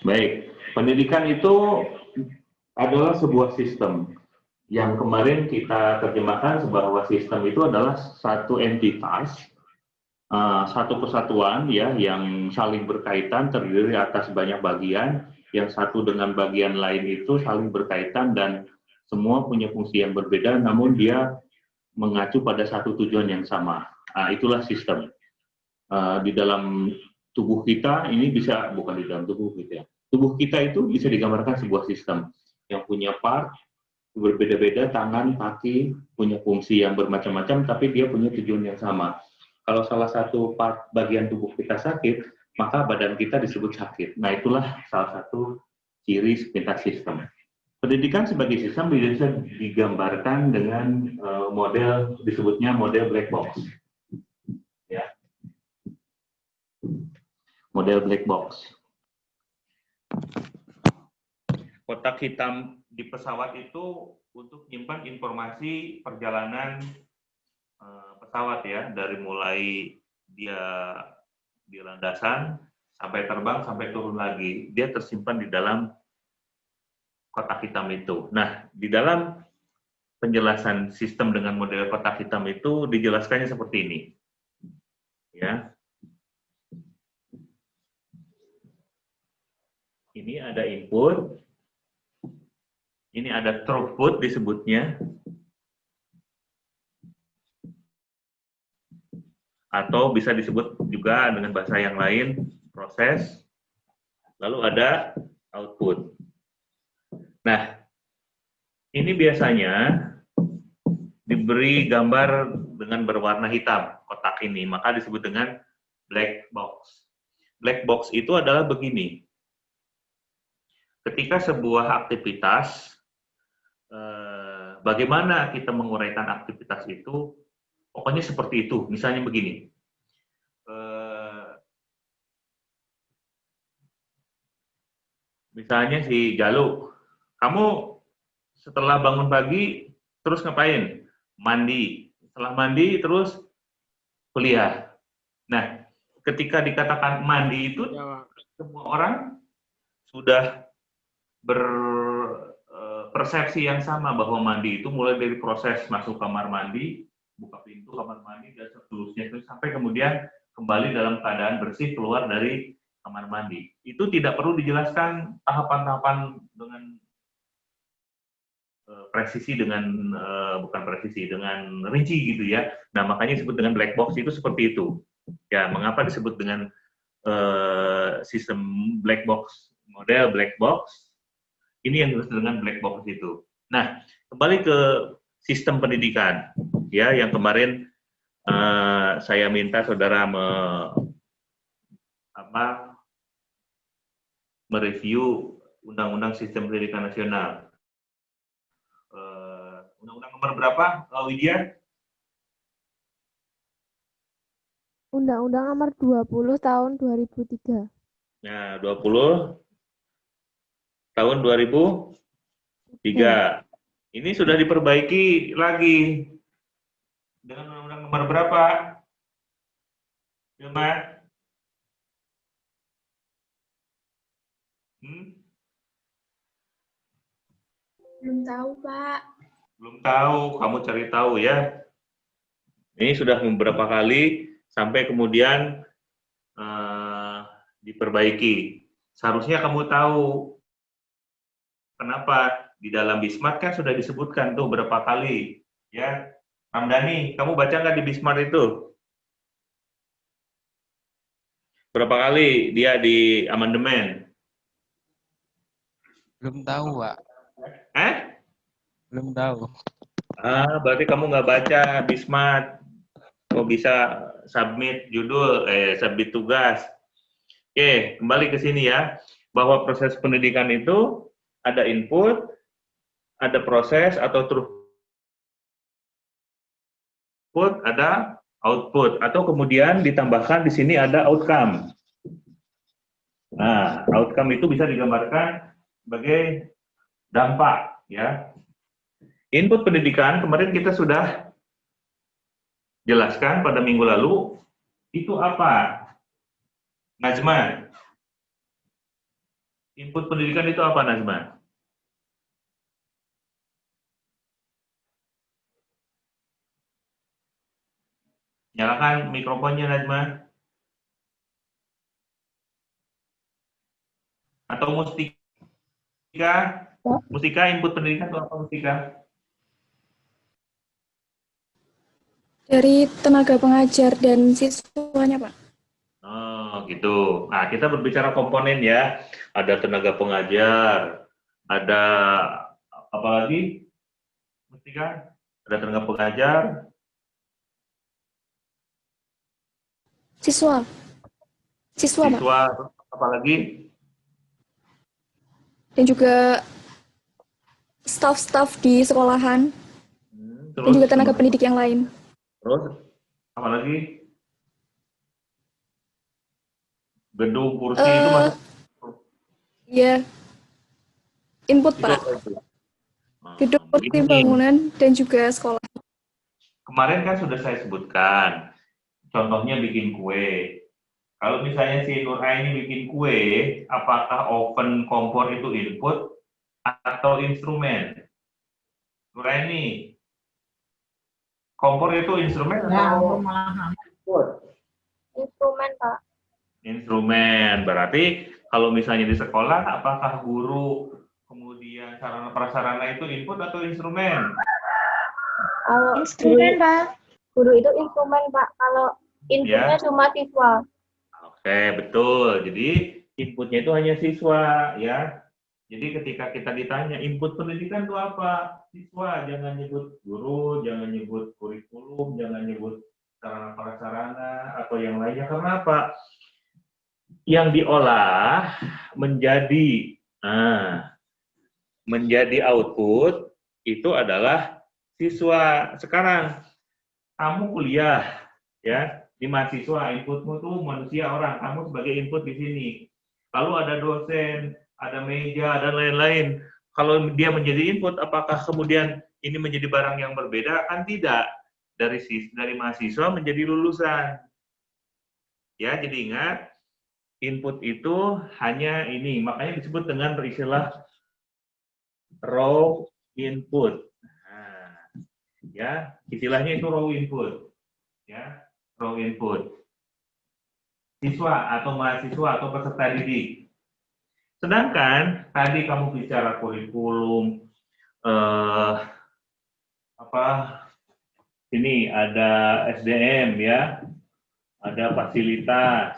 Baik, pendidikan itu adalah sebuah sistem yang kemarin kita terjemahkan bahwa sistem itu adalah satu entitas, satu kesatuan ya yang saling berkaitan terdiri atas banyak bagian, yang satu dengan bagian lain itu saling berkaitan dan semua punya fungsi yang berbeda, namun dia mengacu pada satu tujuan yang sama. Nah, itulah sistem. Di dalam tubuh kita ini bisa, bukan di dalam tubuh kita ya, tubuh kita itu bisa digambarkan sebuah sistem yang punya part berbeda-beda, tangan, kaki, punya fungsi yang bermacam-macam, tapi dia punya tujuan yang sama. Kalau salah satu part bagian tubuh kita sakit, maka badan kita disebut sakit. Nah, itulah salah satu ciri sepintas sistem. Pendidikan sebagai sistem bisa digambarkan dengan model, disebutnya model black box. Ya, model black box. Kotak hitam di pesawat itu untuk menyimpan informasi perjalanan pesawat ya, dari mulai dia di landasan sampai terbang sampai turun lagi, dia tersimpan di dalam kotak hitam itu. Nah, di dalam penjelasan sistem dengan model kotak hitam itu dijelaskannya seperti ini. Ya. Ini ada input, ini ada throughput disebutnya, atau bisa disebut juga dengan bahasa yang lain proses, lalu ada output. Nah, ini biasanya diberi gambar dengan berwarna hitam kotak ini, maka disebut dengan black box. Black box itu adalah begini. Ketika sebuah aktivitas, bagaimana kita menguraikan aktivitas itu, pokoknya seperti itu. Misalnya begini, misalnya si Jalu, kamu setelah bangun pagi, terus ngapain? Mandi. Setelah mandi, terus kuliah. Nah, ketika dikatakan mandi itu, semua orang sudah berpersepsi yang sama bahwa mandi itu mulai dari proses masuk kamar mandi, buka pintu kamar mandi, dan seterusnya, sampai kemudian kembali dalam keadaan bersih keluar dari kamar mandi. Itu tidak perlu dijelaskan tahapan-tahapan dengan presisi, dengan bukan presisi, dengan rinci gitu ya. Nah, makanya disebut dengan black box itu seperti itu. Ya, mengapa disebut dengan sistem black box, model black box? Ini yang disebut dengan black box itu. Nah, kembali ke sistem pendidikan, ya, yang kemarin saya minta saudara mereview Undang-Undang Sistem Pendidikan Nasional. Undang-Undang nomor berapa, Widya? Undang-Undang Nomor 20 Tahun 2003. Nah, 20 tahun 2003. Ini sudah diperbaiki lagi dengan Undang-Undang nomor berapa? Ilma? Belum tahu, Pak. Belum tahu, kamu cari tahu ya. Ini sudah beberapa kali sampai kemudian diperbaiki. Seharusnya kamu tahu kenapa di dalam Bismart kan sudah disebutkan tuh berapa kali, ya. Ramdhani, kamu baca nggak di Bismart itu? Berapa kali dia di amandemen? Belum tahu, Pak. Belum tahu. Berarti kamu nggak baca Bismart. Kok bisa submit judul, submit tugas. Oke, kembali ke sini ya. Bahwa proses pendidikan itu ada input, ada proses atau throughput, ada output, atau kemudian ditambahkan di sini ada outcome. Nah, outcome itu bisa digambarkan sebagai dampak, ya. Input pendidikan kemarin kita sudah jelaskan pada minggu lalu, itu apa? Najma. Input pendidikan itu apa, Najma? Nyalakan mikrofonnya, Najma. Atau Mustika? Mustika, input pendidikan itu apa, Mustika? Dari tenaga pengajar dan siswanya, Pak. Oh, gitu. Nah, kita berbicara komponen ya. Ada tenaga pengajar, ada apa lagi? Mustika? Ada tenaga pengajar, Siswa, Pak. siswa, apa lagi? Dan juga staf-staf di sekolahan, dan juga tenaga pendidik yang lain. Terus, apa lagi? Gedung, kursi itu masuk? Ya, input, Itu Pak. apa itu? Gedung, kursi, Begini. bangunan, dan juga sekolah. Kemarin kan sudah saya sebutkan, contohnya bikin kue. Kalau misalnya si Nur Aini bikin kue, apakah oven, kompor itu input atau instrumen? Nur Aini, kompor itu instrumen atau input? Instrumen, Pak. Instrumen. Berarti kalau misalnya di sekolah, apakah guru kemudian sarana prasarana itu input atau instrumen? Kalau Instrumen, Pak. guru itu instrumen, Pak. Kalau inputnya cuma siswa. Oke, betul. Jadi inputnya itu hanya siswa, ya. Jadi ketika kita ditanya input pendidikan itu apa? Siswa, jangan nyebut guru, jangan nyebut kurikulum, jangan nyebut sarana prasarana atau yang lainnya. Karena apa? Yang diolah menjadi output itu adalah siswa. Sekarang kamu kuliah, ya, di mahasiswa, inputmu tuh manusia orang, kamu sebagai input di sini. Lalu ada dosen, ada meja, dan lain-lain. Kalau dia menjadi input, apakah kemudian ini menjadi barang yang berbeda? Kan tidak. Dari mahasiswa menjadi lulusan. Ya, jadi ingat, input itu hanya ini, makanya disebut dengan istilah raw input. Nah, ya, istilahnya itu raw input. Ya, raw input. Siswa atau mahasiswa atau peserta didik. Sedangkan tadi kamu bicara kurikulum, ini ada SDM ya, ada fasilitas,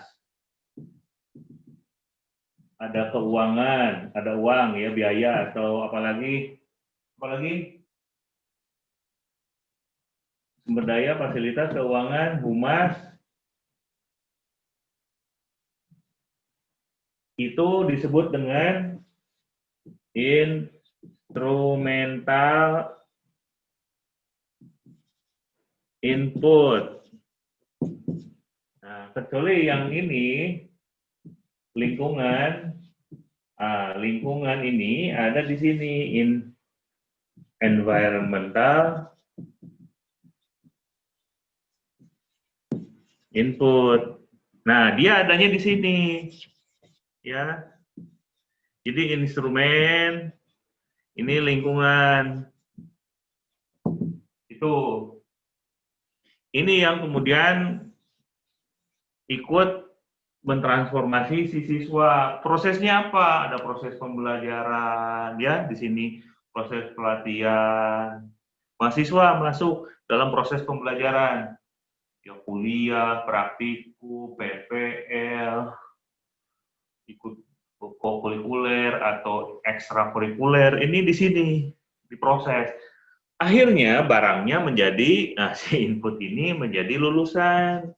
ada keuangan, ada uang ya, biaya atau apalagi sumber daya, fasilitas, keuangan, humas. Itu disebut dengan instrumental input. Nah, kecuali yang ini lingkungan ini ada di sini, environmental input. Nah, dia adanya di sini. Ya. Jadi instrumen, ini lingkungan. Itu. Ini yang kemudian ikut mentransformasi si siswa. Prosesnya apa? Ada proses pembelajaran, ya, di sini proses pelatihan. Mahasiswa masuk dalam proses pembelajaran. Ya, kuliah, praktikum, PPL, ikut kokurikuler atau ekstrakurikuler, ini di sini diproses. Akhirnya barangnya menjadi, si input ini menjadi lulusan.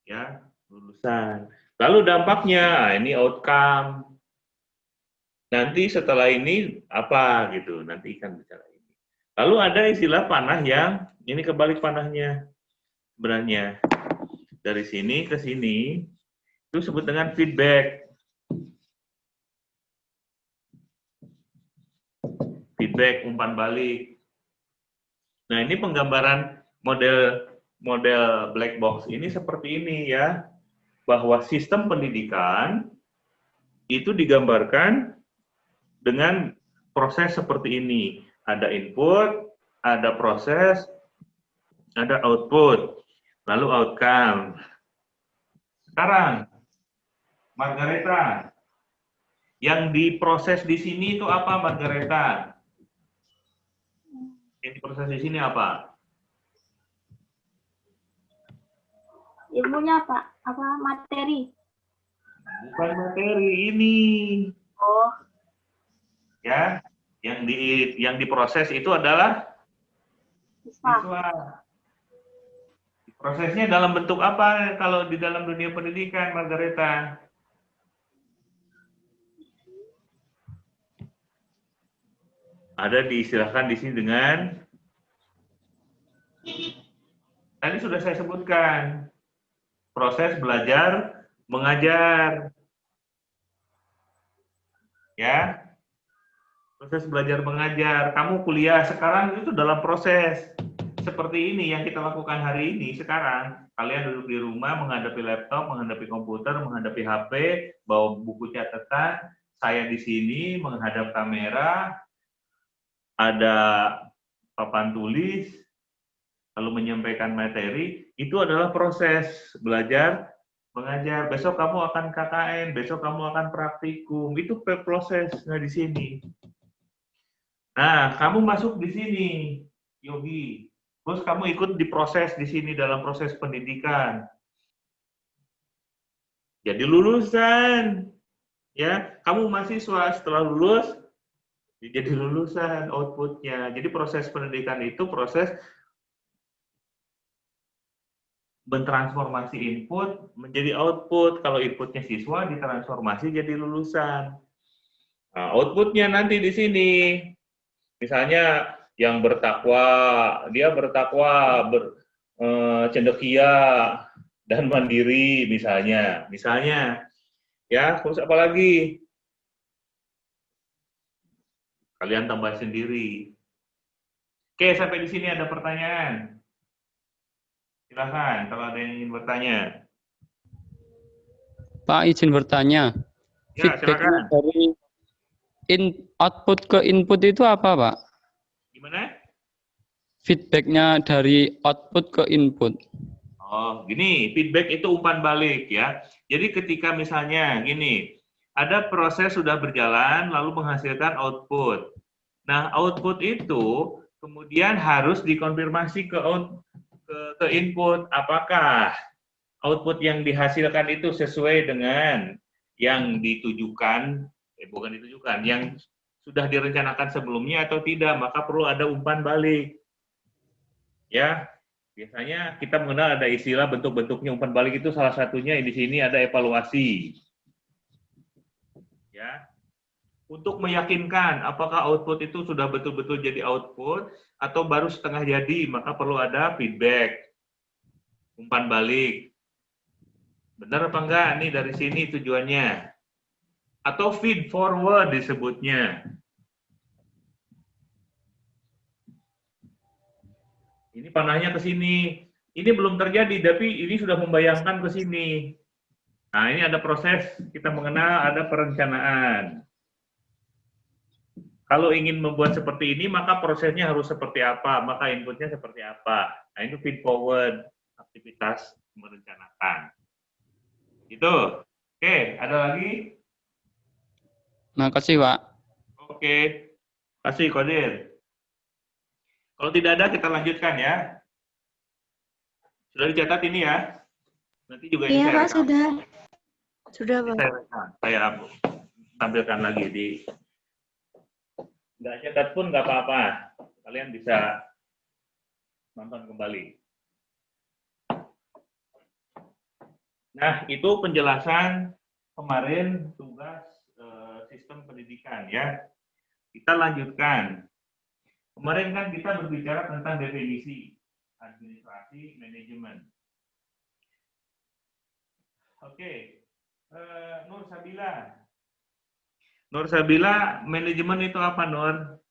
Ya, lulusan. Lalu dampaknya, ini outcome. Nanti setelah ini apa gitu, nanti akan bicara ini. Lalu ada istilah panah yang, ini kebalik panahnya sebenarnya. Dari sini ke sini, itu disebut dengan feedback. Feedback, umpan balik. Nah, ini penggambaran model black box ini seperti ini ya. bahwa sistem pendidikan itu digambarkan dengan proses seperti ini. Ada input, ada proses, ada output, lalu outcome. Sekarang, Margareta, yang diproses di sini itu apa, Margareta? Yang diproses di sini apa? Ilmunya Pak, apa materi? Bukan materi ini. Oh, Ya, yang diproses itu adalah siswa. siswa. Prosesnya dalam bentuk apa kalau di dalam dunia pendidikan, Margareta? Ada diistilahkan di sini dengan, tadi sudah saya sebutkan, proses belajar mengajar. Ya, proses belajar mengajar. Kamu kuliah sekarang itu dalam proses seperti ini yang kita lakukan hari ini sekarang. Kalian duduk di rumah menghadapi laptop, menghadapi komputer, menghadapi HP, bawa buku catatan. Saya di sini menghadap kamera, ada papan tulis, lalu menyampaikan materi. Itu adalah proses belajar mengajar. Besok kamu akan KKN, besok kamu akan praktikum. Itu proses di sini. Nah, kamu masuk di sini, Yogi. Terus kamu ikut diproses di sini dalam proses pendidikan. Jadi lulusan, ya. Kamu mahasiswa setelah lulus, jadi lulusan outputnya. Jadi proses pendidikan itu proses mentransformasi input menjadi output. Kalau inputnya siswa ditransformasi jadi lulusan. Nah, outputnya nanti di sini. Misalnya yang bertakwa, dia bertakwa, cendekia dan mandiri misalnya. Ya, terus apa lagi? Kalian tambah sendiri. Oke, sampai di sini ada pertanyaan. Silakan kalau ada yang ingin bertanya. Pak, izin bertanya. Ya, silakan. Dari output ke input itu apa, Pak? Gimana? Feedbacknya dari output ke input. Oh, gini, feedback itu umpan balik ya. Jadi ketika misalnya gini, ada proses sudah berjalan lalu menghasilkan output. Nah, output itu kemudian harus dikonfirmasi ke input. Apakah output yang dihasilkan itu sesuai dengan yang ditujukan, bukan ditujukan, yang sudah direncanakan sebelumnya atau tidak, maka perlu ada umpan balik. Ya, biasanya kita mengenal ada istilah bentuk-bentuknya umpan balik itu salah satunya di sini ada evaluasi. Ya. Untuk meyakinkan apakah output itu sudah betul-betul jadi output atau baru setengah jadi, maka perlu ada feedback. Umpan balik. Benar apa enggak nih dari sini tujuannya? Atau feed forward disebutnya. Ini panahnya ke sini. Ini belum terjadi, tapi ini sudah membayangkan ke sini. Nah, ini ada proses, kita mengenal ada perencanaan. Kalau ingin membuat seperti ini, maka prosesnya harus seperti apa, maka inputnya seperti apa. Nah, itu feed forward, aktivitas merencanakan. Itu. Oke, ada lagi? Makasih, Pak. Oke, kasih Kodir. Kalau tidak ada, kita lanjutkan ya. Sudah dicatat ini ya? Nanti juga ini Iya, saya Pak, rekam. sudah. Sudah, Pak. Saya tampilkan lagi di. Nggak catat pun nggak apa-apa. Kalian bisa nonton kembali. Nah, itu penjelasan kemarin tugas sistem pendidikan ya. Kita lanjutkan. Kemarin kan kita berbicara tentang definisi administrasi manajemen. Oke, Nur Sabila. Nur Sabila, manajemen itu apa, Nur?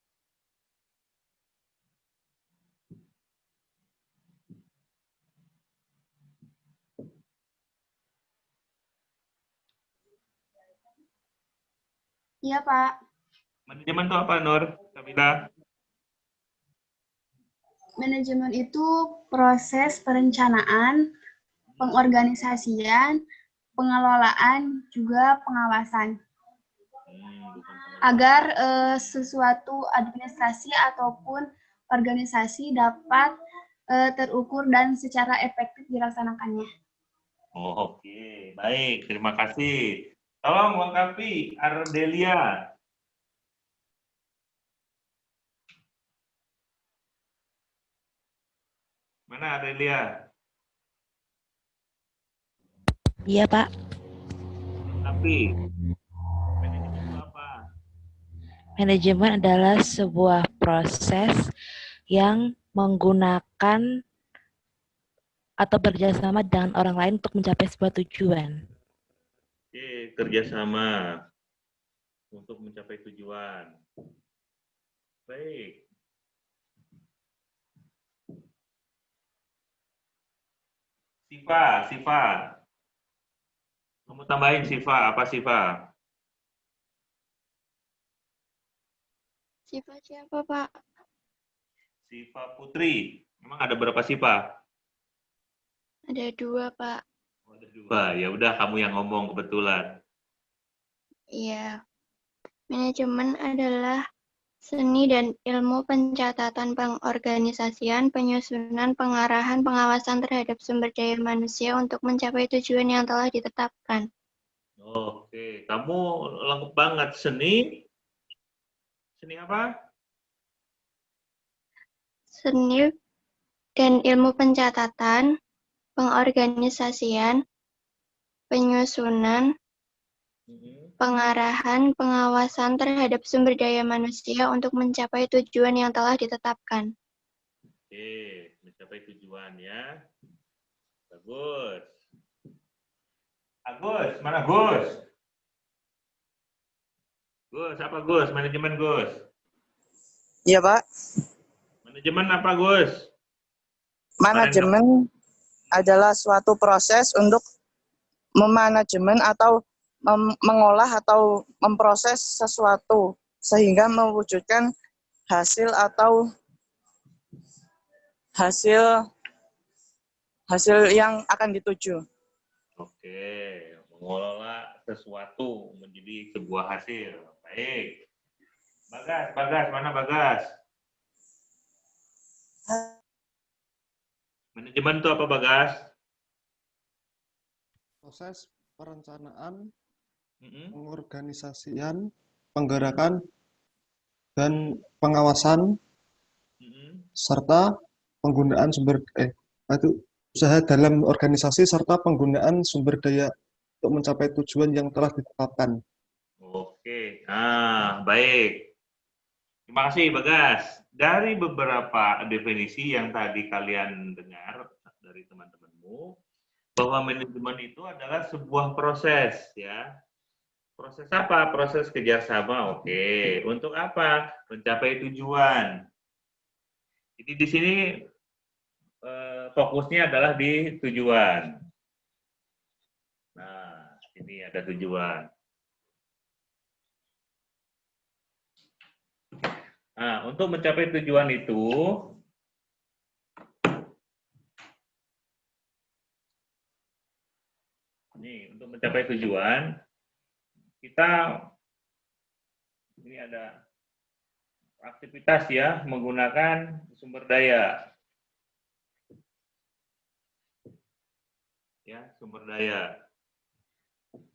Iya, Pak. Manajemen itu apa, Nur? Sabila? Manajemen itu proses perencanaan, pengorganisasian, pengelolaan, juga pengawasan. Bukan Agar sesuatu administrasi ataupun organisasi dapat terukur dan secara efektif dilaksanakannya. Oh, oke. Baik, terima kasih. Tolong lengkapi Ardelia. Mana Ardelia? Iya, Pak. Lengkapi. Manajemen itu apa? Manajemen adalah sebuah proses yang menggunakan atau bekerjasama dengan orang lain untuk mencapai sebuah tujuan. Oke, kerjasama untuk mencapai tujuan. Baik. Siva. Kamu tambahin Siva, apa Siva? Sifat siapa, Pak? Siva Putri. Memang ada berapa Siva? Ada 2, Pak. Oh, ada 2. Ya udah kamu yang ngomong kebetulan. Iya. Manajemen adalah seni dan ilmu pencatatan, pengorganisasian, penyusunan, pengarahan, pengawasan terhadap sumber daya manusia untuk mencapai tujuan yang telah ditetapkan. Oke, kamu lengkap banget. Seni apa? Seni dan ilmu pencatatan, pengorganisasian, penyusunan, pengarahan, pengawasan terhadap sumber daya manusia untuk mencapai tujuan yang telah ditetapkan. Oke, mencapai tujuan ya. Bagus. Agus, mana Gus? Gus, apa Gus? Manajemen Gus. Iya, Pak. Manajemen apa Gus? Manajemen adalah suatu proses untuk memanajemen atau mengolah atau memproses sesuatu sehingga mewujudkan hasil atau hasil yang akan dituju. Oke, mengelola sesuatu menjadi sebuah hasil. Baik. Bagas, mana Bagas? Manajemen itu apa Bagas? Proses perencanaan, pengorganisasian, penggerakan, dan pengawasan, serta penggunaan usaha dalam organisasi serta penggunaan sumber daya untuk mencapai tujuan yang telah ditetapkan. Oke, baik. Terima kasih Bagas. Dari beberapa definisi yang tadi kalian dengar dari teman-temanmu, bahwa manajemen itu adalah sebuah proses, ya. Proses apa? Proses kerjasama. Oke. Untuk apa? Mencapai tujuan. Jadi di sini fokusnya adalah di tujuan. Nah, ini ada tujuan. Nah, untuk mencapai tujuan itu, untuk mencapai tujuan, kita ini ada aktivitas ya, menggunakan sumber daya. Ya, sumber daya.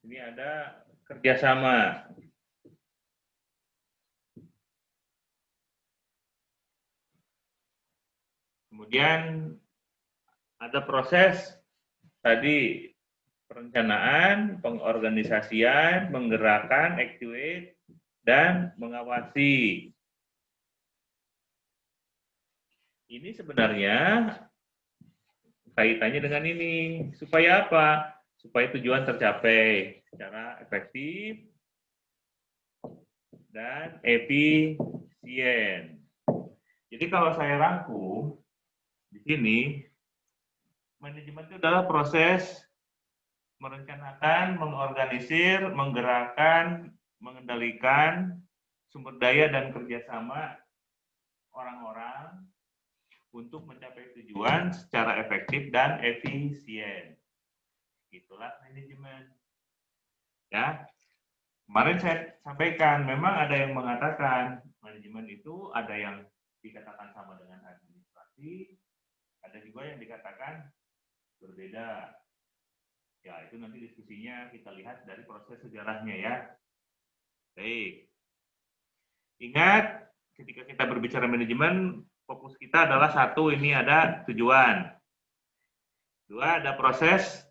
Ini ada kerjasama. Kemudian ada proses tadi perencanaan, pengorganisasian, menggerakkan, activate, dan mengawasi. Ini sebenarnya kaitannya dengan ini. Supaya apa? Supaya tujuan tercapai secara efektif dan efisien. Jadi kalau saya rangkum di sini, manajemen itu adalah proses merencanakan, mengorganisir, menggerakkan, mengendalikan sumber daya dan kerjasama orang-orang untuk mencapai tujuan secara efektif dan efisien. Itulah manajemen. Ya, kemarin saya sampaikan, memang ada yang mengatakan manajemen itu ada yang dikatakan sama dengan administrasi, ada juga yang dikatakan berbeda. Ya, itu nanti diskusinya kita lihat dari proses sejarahnya ya. Baik. Ingat, ketika kita berbicara manajemen, fokus kita adalah satu, ini ada tujuan. Dua, ada proses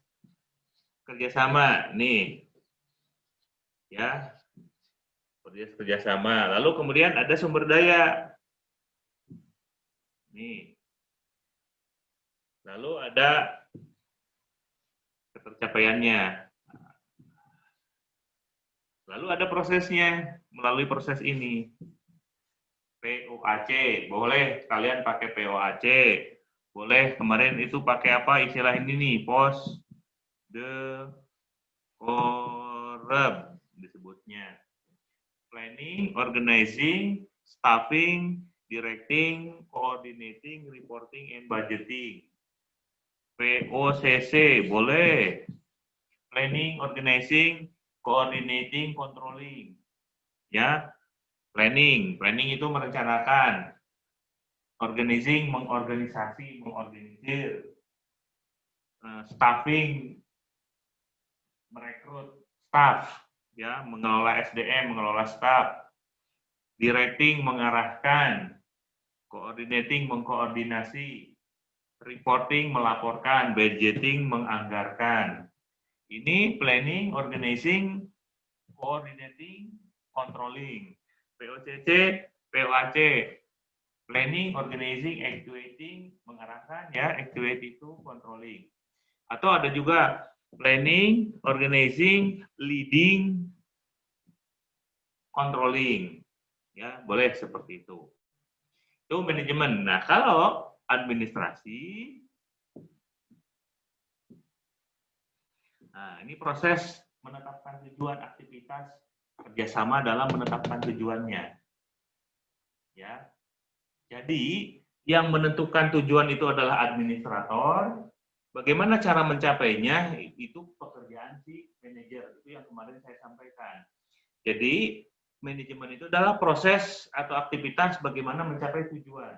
kerjasama. Nih. Ya. Proses kerjasama. Lalu kemudian ada sumber daya. Nih. Lalu ada ketercapaiannya. Lalu ada prosesnya melalui proses ini. POAC, boleh kalian pakai POAC. Boleh kemarin itu pakai apa istilah ini nih, post the corrupt disebutnya. Planning, organizing, staffing, directing, coordinating, reporting, and budgeting. POCC, boleh. Planning, organizing, coordinating, controlling. Ya, planning itu merencanakan. Organizing, mengorganisasi, mengorganisir. Staffing, merekrut staff, ya, mengelola SDM, mengelola staff. Directing, mengarahkan. Coordinating, mengkoordinasi. Reporting, melaporkan. Budgeting, menganggarkan. Ini planning, organizing, coordinating, controlling. POCC, POAC. Planning, organizing, actuating, mengarahkan, ya, actuate itu controlling. Atau ada juga planning, organizing, leading, controlling. Ya, boleh seperti itu. Itu manajemen. Nah, kalau administrasi, nah, ini proses menetapkan tujuan aktivitas kerjasama dalam menetapkan tujuannya. Ya, jadi yang menentukan tujuan itu adalah administrator. Bagaimana cara mencapainya? Itu pekerjaan si manajer. Itu yang kemarin saya sampaikan. Jadi manajemen itu adalah proses atau aktivitas bagaimana mencapai tujuan.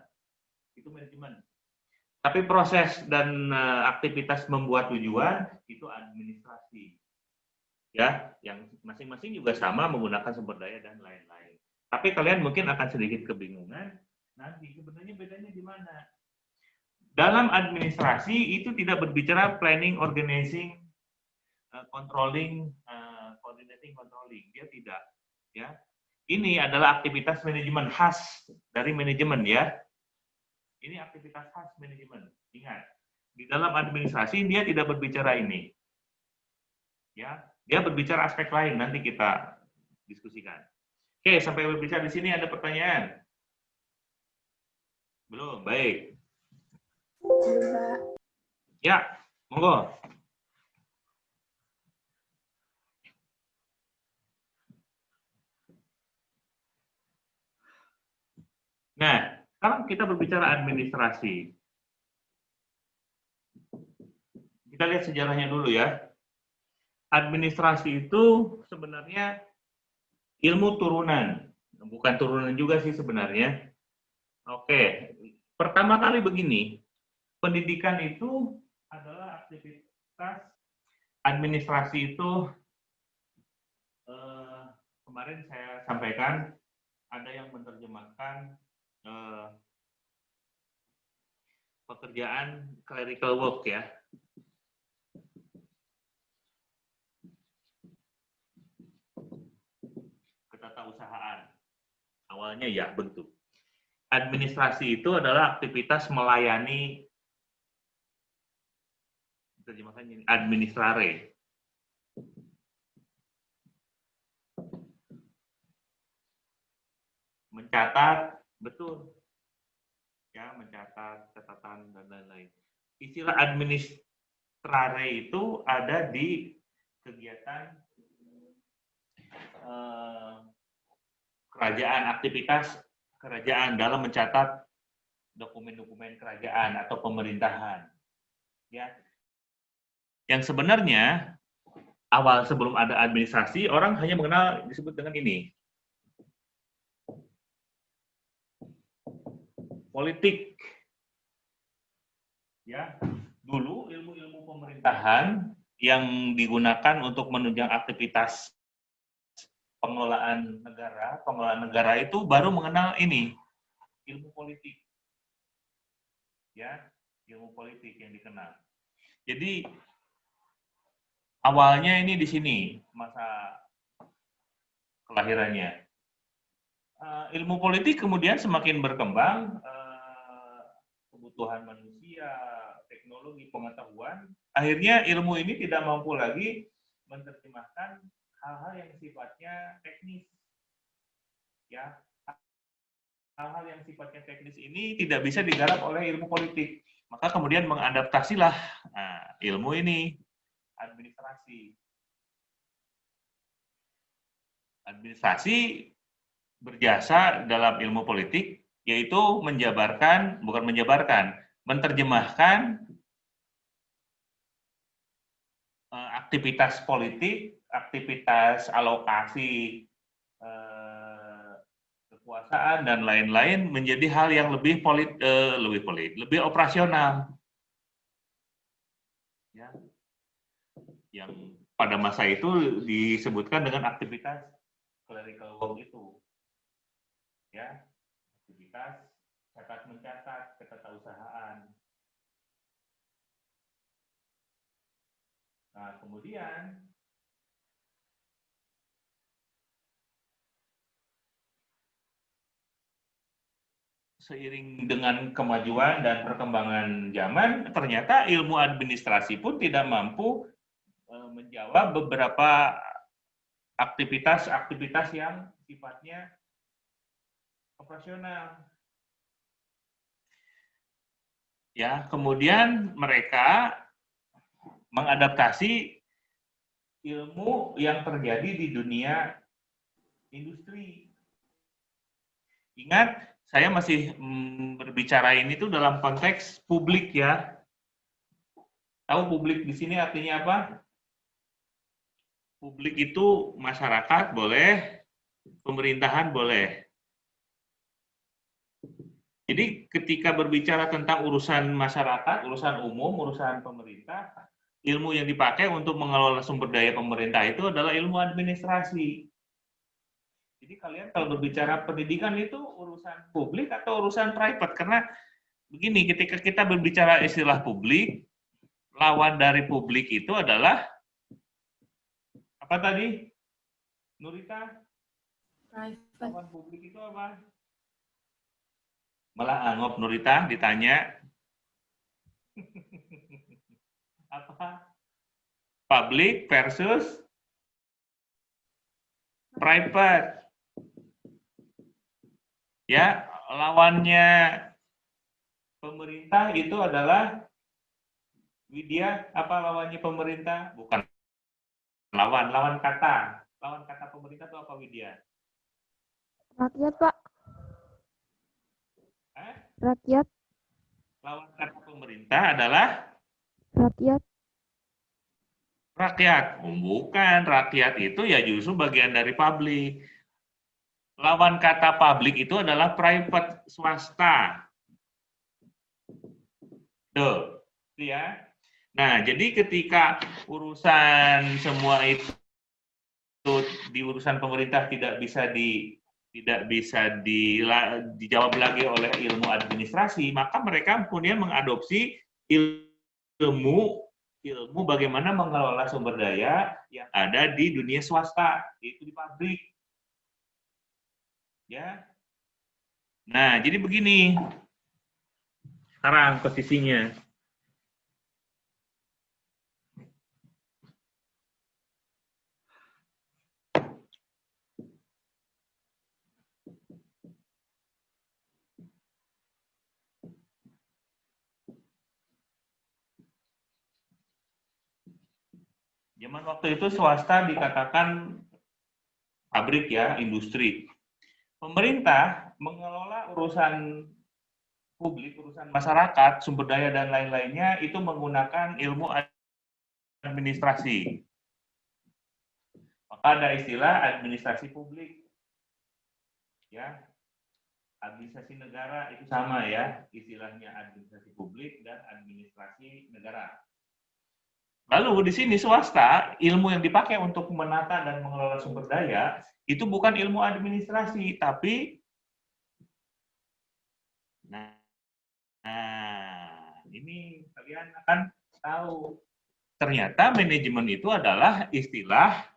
Itu manajemen. Tapi proses dan aktivitas membuat tujuan itu administrasi. Ya, yang masing-masing juga sama menggunakan sumber daya dan lain-lain. Tapi kalian mungkin akan sedikit kebingungan, nanti sebenarnya bedanya di mana? Dalam administrasi itu tidak berbicara planning, organizing, controlling, coordinating, controlling. Dia tidak. Ya, ini adalah aktivitas manajemen khas dari manajemen ya. Ini aktivitas khas manajemen. Ingat, di dalam administrasi dia tidak berbicara ini. Ya, dia berbicara aspek lain. Nanti kita diskusikan. Oke, sampai berbicara di sini ada pertanyaan? Belum, baik. Ya, monggo. Nah, kalau kita berbicara administrasi, kita lihat sejarahnya dulu ya. Administrasi itu sebenarnya ilmu turunan, bukan turunan juga sih sebenarnya. Oke, pertama kali begini, pendidikan itu adalah aktivitas administrasi itu kemarin saya sampaikan ada yang menerjemahkan pekerjaan clerical work ya. Ketatausahaan. Awalnya ya bentuk. Administrasi itu adalah aktivitas melayani, terjemahkan ini administrare. Mencatat, betul. Ya, mencatat, catatan, dan lain-lain. Istilah administrare itu ada di kegiatan kerajaan, aktivitas kerajaan dalam mencatat dokumen-dokumen kerajaan atau pemerintahan. Ya. Yang sebenarnya awal sebelum ada administrasi, orang hanya mengenal disebut dengan ini. Politik. Ya. Dulu ilmu-ilmu pemerintahan yang digunakan untuk menunjang aktivitas pengelolaan negara itu baru mengenal ini, ilmu politik. Ya, ilmu politik yang dikenal. Jadi awalnya ini di sini masa kelahirannya. Ilmu politik kemudian semakin berkembang, kebutuhan manusia, teknologi, pengetahuan, akhirnya ilmu ini tidak mampu lagi menerjemahkan hal-hal yang sifatnya teknis. Ya, hal-hal yang sifatnya teknis ini tidak bisa digarap oleh ilmu politik. Maka kemudian mengadaptasilah ilmu ini, administrasi. Administrasi berjasa dalam ilmu politik, yaitu menerjemahkan aktivitas politik, aktivitas alokasi kekuasaan dan lain-lain menjadi hal yang lebih operasional. Ya. Yang pada masa itu disebutkan dengan aktivitas clerical work itu. Ya, aktivitas catat mencatat, ketatausahaan. Nah, kemudian seiring dengan kemajuan dan perkembangan zaman, ternyata ilmu administrasi pun tidak mampu menjawab beberapa aktivitas-aktivitas yang sifatnya operasional. Ya, kemudian mereka mengadaptasi ilmu yang terjadi di dunia industri. Ingat, saya masih berbicara ini tuh dalam konteks publik ya. Tahu publik di sini artinya apa? Publik itu masyarakat boleh, pemerintahan boleh. Jadi ketika berbicara tentang urusan masyarakat, urusan umum, urusan pemerintah, ilmu yang dipakai untuk mengelola sumber daya pemerintah itu adalah ilmu administrasi. Jadi kalian kalau berbicara pendidikan itu urusan publik atau urusan private? Karena begini, ketika kita berbicara istilah publik, lawan dari publik itu adalah apa tadi? Nurita? Private. Lawan publik itu apa? Malah anggap Nurita ditanya apa? Public versus private. Ya, lawannya pemerintah itu adalah Widya, apa lawannya pemerintah? Bukan lawan kata. Lawan kata pemerintah itu apa, Widya? Rakyat, Pak. Rakyat. Lawan kata pemerintah adalah Rakyat. rakyat. Bukan, rakyat itu ya justru bagian dari publik. Lawan kata publik itu adalah private, swasta. Tuh, ya. Nah, jadi ketika urusan semua itu di urusan pemerintah tidak bisa dijawab lagi oleh ilmu administrasi, maka mereka kemudian mengadopsi ilmu bagaimana mengelola sumber daya yang ada di dunia swasta, yaitu di pabrik. Ya. Nah, jadi begini. Sekarang posisinya. Zaman waktu itu swasta dikatakan pabrik ya, industri. Pemerintah mengelola urusan publik, urusan masyarakat, sumber daya dan lain-lainnya itu menggunakan ilmu administrasi. Maka ada istilah administrasi publik. Ya. Administrasi negara itu sama ya, istilahnya administrasi publik dan administrasi negara. Lalu di sini swasta, ilmu yang dipakai untuk menata dan mengelola sumber daya itu bukan ilmu administrasi, tapi ini kalian akan tahu. Ternyata manajemen itu adalah istilah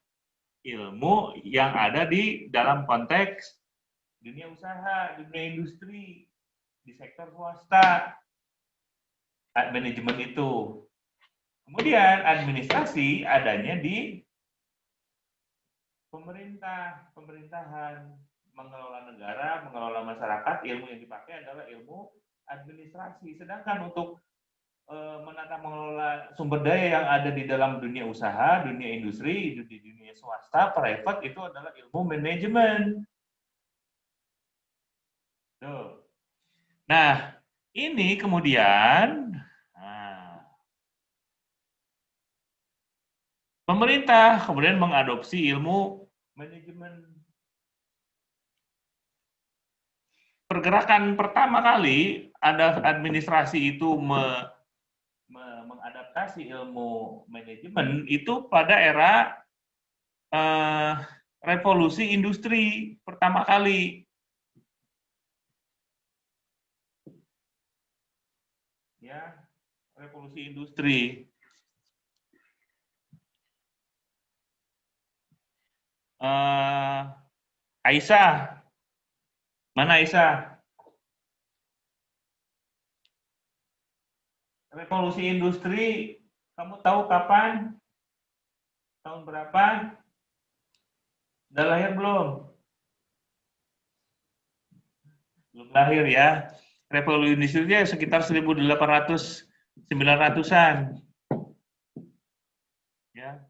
ilmu yang ada di dalam konteks dunia usaha, dunia industri, di sektor swasta. Manajemen itu. Kemudian administrasi adanya di pemerintah, pemerintahan, mengelola negara, mengelola masyarakat, ilmu yang dipakai adalah ilmu administrasi. Sedangkan untuk menata mengelola sumber daya yang ada di dalam dunia usaha, dunia industri, di dunia swasta, private itu adalah ilmu manajemen. Tuh. Nah, ini kemudian pemerintah kemudian mengadopsi ilmu manajemen. Pergerakan pertama kali ada administrasi itu mengadaptasi ilmu manajemen itu pada era revolusi industri pertama kali. Ya, revolusi industri. Aisyah, mana Aisyah? Revolusi industri, kamu tahu kapan? Tahun berapa? Udah lahir belum? Belum lahir ya. Revolusi industri sekitar 1800-900-an. Ya.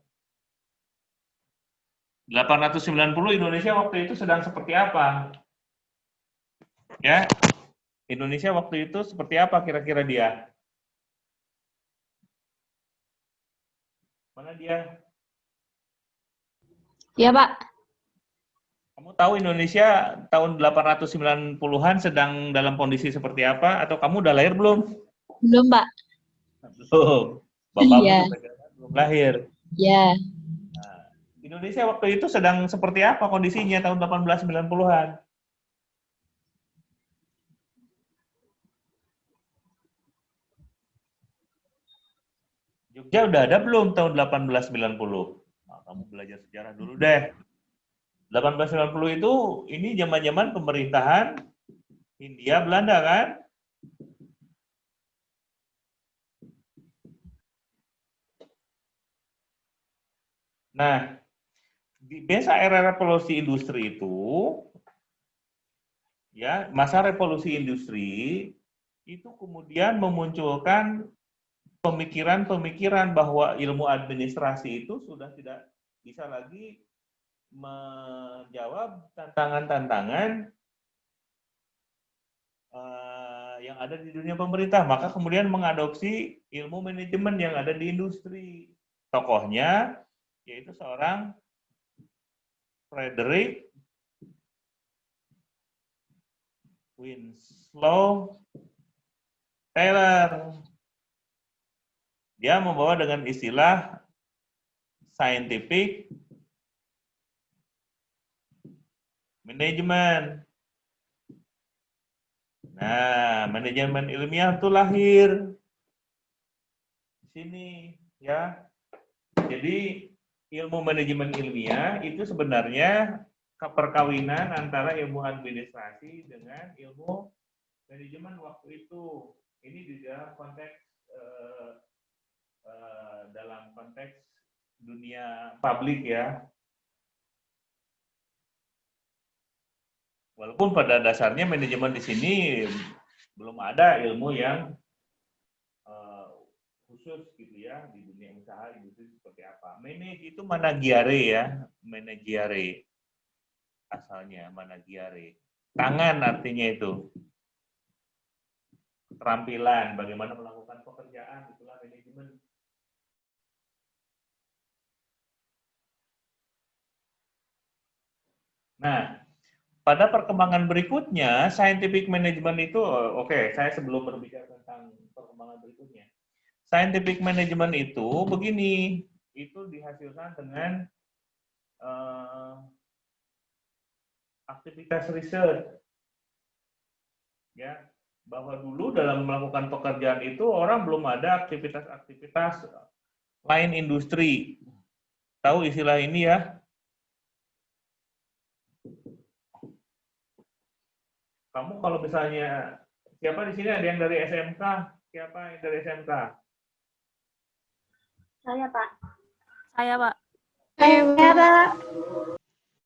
890 Indonesia waktu itu sedang seperti apa? Ya. Indonesia waktu itu seperti apa kira-kira dia? Mana dia? Ya, Pak. Kamu tahu Indonesia tahun 890-an sedang dalam kondisi seperti apa? Atau kamu udah lahir belum? Belum, Pak. Belum. Bapakmu Iya. belum lahir. Ya. Nah, Indonesia waktu itu sedang seperti apa kondisinya tahun 1890-an? Jogja udah ada belum tahun 1890? Nah, kamu belajar sejarah dulu deh. 1890 itu ini zaman-zaman pemerintahan Hindia Belanda kan? Nah, di masa era revolusi industri itu, ya masa revolusi industri itu kemudian memunculkan pemikiran-pemikiran bahwa ilmu administrasi itu sudah tidak bisa lagi menjawab tantangan-tantangan yang ada di dunia pemerintah, maka kemudian mengadopsi ilmu manajemen yang ada di industri. Tokohnya yaitu seorang Frederick Winslow Taylor. Dia membawa dengan istilah scientific management. Nah, manajemen ilmiah itu lahir di sini, ya. Jadi ilmu manajemen ilmiah itu sebenarnya keperkawinan antara ilmu administrasi dengan ilmu manajemen waktu itu. Ini di dalam konteks dunia publik ya. Walaupun pada dasarnya manajemen di sini belum ada ilmu yang khusus gitu ya di dunia usaha industri seperti apa. Manage itu managiare ya, managiare. asalnya, managiare. Tangan artinya itu. Keterampilan, bagaimana melakukan pekerjaan, itulah manajemen. Nah, pada perkembangan berikutnya, scientific management itu, oke, saya sebelum berbicara tentang perkembangan berikutnya. Scientific management itu begini, itu dihasilkan dengan aktivitas riset. Ya, bahwa dulu dalam melakukan pekerjaan itu orang belum ada aktivitas-aktivitas lain industri. Tahu istilah ini ya? Kamu kalau misalnya, siapa di sini ada yang dari SMK? Siapa yang dari SMK? Saya, Pak. Saya, Pak. Saya, Pak.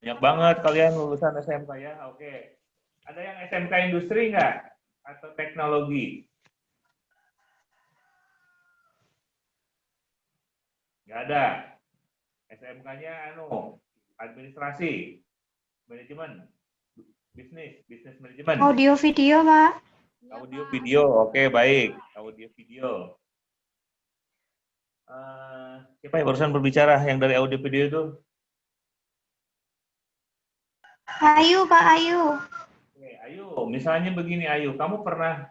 Banyak banget kalian lulusan SMK ya, oke. Ada yang SMK industri nggak? Atau teknologi? Nggak ada. SMK-nya administrasi, manajemen, bisnis manajemen. Audio video, Pak. Audio video, oke baik. Audio video. Siapa yang barusan berbicara yang dari audio video itu? Ayu, Pak, Ayu. Oke, Ayu, misalnya begini Ayu, kamu pernah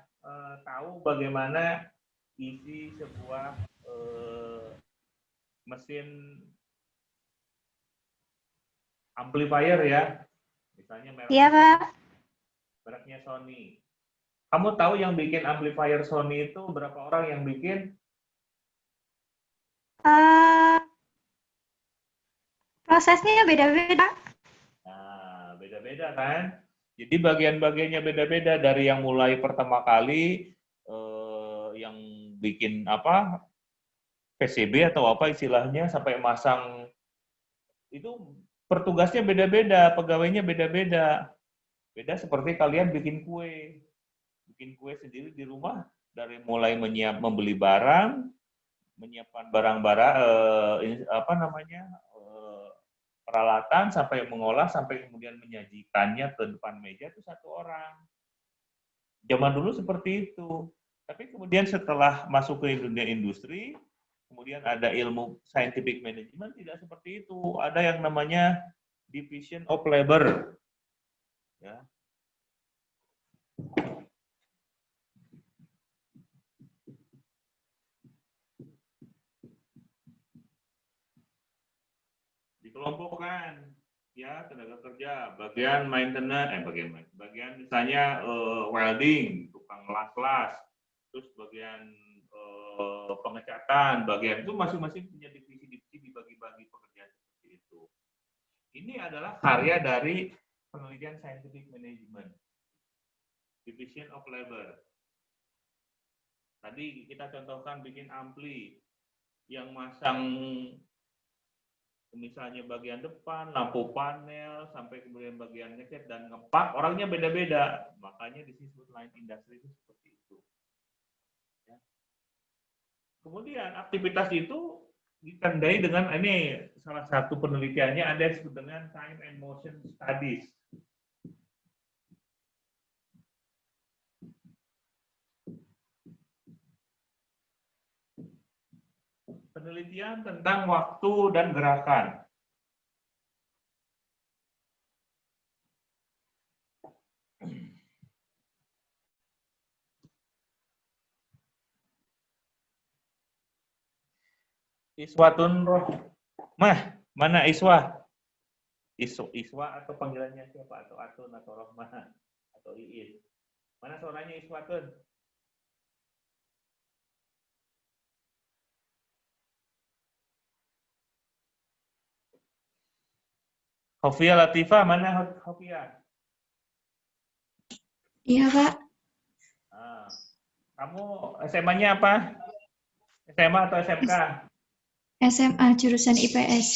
tahu bagaimana isi sebuah mesin amplifier ya? Misalnya Iya, Pak. mereknya Sony. Kamu tahu yang bikin amplifier Sony itu berapa orang yang bikin? Prosesnya beda-beda. Nah, beda-beda kan? Jadi bagian-bagiannya beda-beda dari yang mulai pertama kali yang bikin apa PCB atau apa istilahnya sampai masang itu pertugasnya beda-beda, pegawainya beda-beda. Beda seperti kalian bikin kue sendiri di rumah dari mulai membeli barang, menyiapkan barang-barang peralatan sampai mengolah sampai kemudian menyajikannya ke depan meja itu satu orang. Zaman dulu seperti itu. Tapi kemudian setelah masuk ke dunia industri, kemudian ada ilmu scientific management tidak seperti itu. Ada yang namanya division of labor. Ya. Dikelompokkan ya tenaga kerja, bagian maintenance, bagian misalnya welding, tukang las-las, terus bagian pengecatan, bagian itu masing-masing punya divisi-divisi dibagi-bagi pekerjaan seperti itu. Ini adalah karya dari penelitian scientific management, division of labor. Tadi kita contohkan bikin ampli yang masang misalnya bagian depan, lampu panel, sampai kemudian bagian ngecat dan ngepak, orangnya beda-beda. Makanya disebut line industry itu seperti itu. Ya. Kemudian aktivitas itu ditandai dengan, ini salah satu penelitiannya ada yang disebut dengan time and motion studies. Penelitian tentang waktu dan gerakan. Iswatun roh. Mana Iswa? Iswa atau panggilannya siapa? Atau Atun atau Rohmah atau Iis? Mana suaranya Iswatun? Hofia Latifah, mana Hofia? Iya, Pak. Nah, kamu SMA-nya apa? SMA atau SMK? SMA jurusan IPS.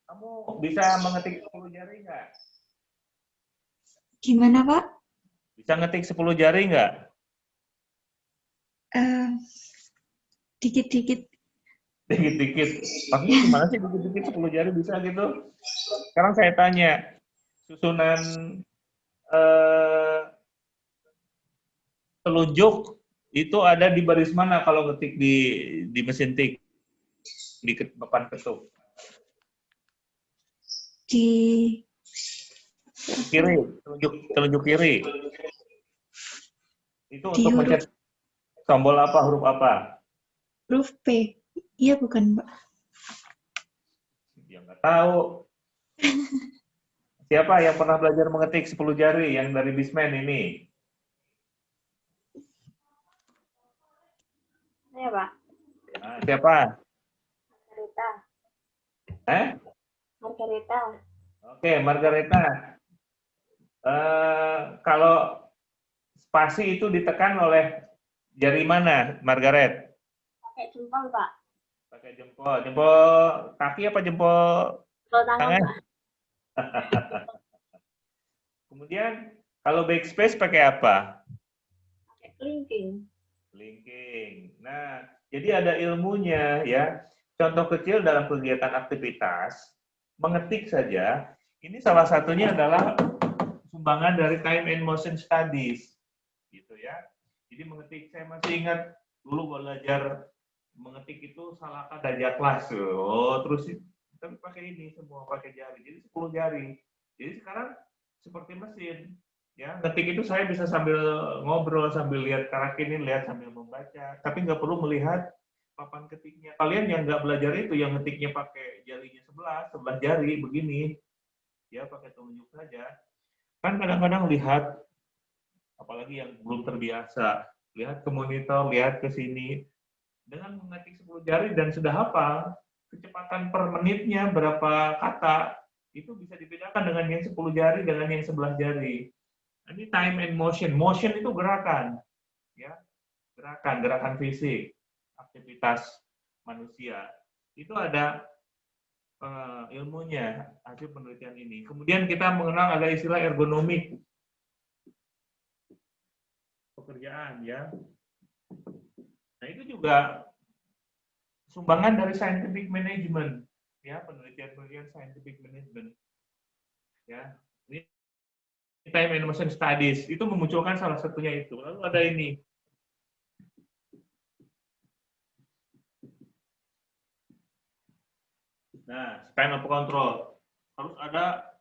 Kamu bisa mengetik 10 jari nggak? Gimana, Pak? Bisa ngetik 10 jari nggak? Dikit-dikit. Dikit-dikit. Maksudnya gimana sih dikit-dikit 10 jari bisa gitu? Sekarang saya tanya, susunan telunjuk itu ada di baris mana kalau ketik di mesin tik, di papan ketuk? Di Kiri, telunjuk kiri. Itu Di untuk huruf- mencet tombol apa, huruf apa? huruf P. Iya bukan, Mbak? Ya nggak tahu. Siapa yang pernah belajar mengetik 10 jari yang dari Bisman ini? Saya, Pak. Nah, siapa? Margarita. Margarita. Oke, Margareta. Kalau spasi itu ditekan oleh jari mana, Margaret? Pakai jempol, Pak. Pakai jempol. Jempol kaki apa jempol Jempol tangan, tangan? Pak. Kemudian kalau backspace pakai apa? Pakai kelingking. Linking. Nah, jadi ada ilmunya ya. Contoh kecil dalam kegiatan aktivitas, mengetik saja, ini salah satunya adalah sumbangan dari Time and Motion Studies. Gitu ya. Jadi mengetik, saya masih ingat dulu belajar mengetik itu salah kata jaklas. Oh, terus kita pakai ini semua, pakai jari. Jadi 10 jari. Jadi sekarang seperti mesin. Ya, ngetik itu saya bisa sambil ngobrol, sambil lihat karak ini, lihat sambil membaca. Tapi nggak perlu melihat papan ketiknya. Kalian yang nggak belajar itu, yang ngetiknya pakai jarinya sebelah jari, begini. Ya, pakai telunjuk saja. Kan kadang-kadang lihat, apalagi yang belum terbiasa, lihat ke monitor, lihat ke sini. Dengan mengetik 10 jari dan sudah hafal, kecepatan per menitnya berapa kata, itu bisa dibedakan dengan yang 10 jari, dengan yang 11 jari. Ini time and motion. Motion itu gerakan, ya, gerakan fisik, aktivitas manusia. Itu ada ilmunya hasil penelitian ini. Kemudian kita mengenal ada istilah ergonomik pekerjaan, ya. Nah itu juga sumbangan dari scientific management, ya, penelitian scientific management, ya. Ini Time and Motion Studies itu memunculkan salah satunya itu. Lalu ada ini. Nah, span of control. Harus ada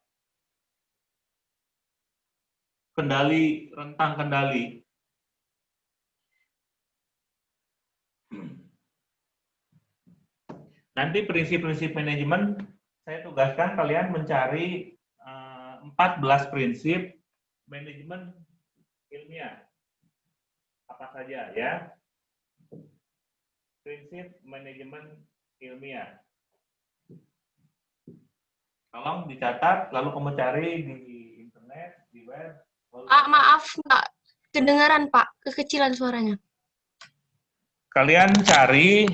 kendali, rentang kendali. Nanti prinsip-prinsip manajemen, saya tugaskan kalian mencari 14 prinsip manajemen ilmiah. Apa saja ya? Prinsip manajemen ilmiah. Tolong dicatat, lalu kamu cari di internet, di web. Pak, maaf, nggak kedengaran, Pak. Kekecilan suaranya. Kalian cari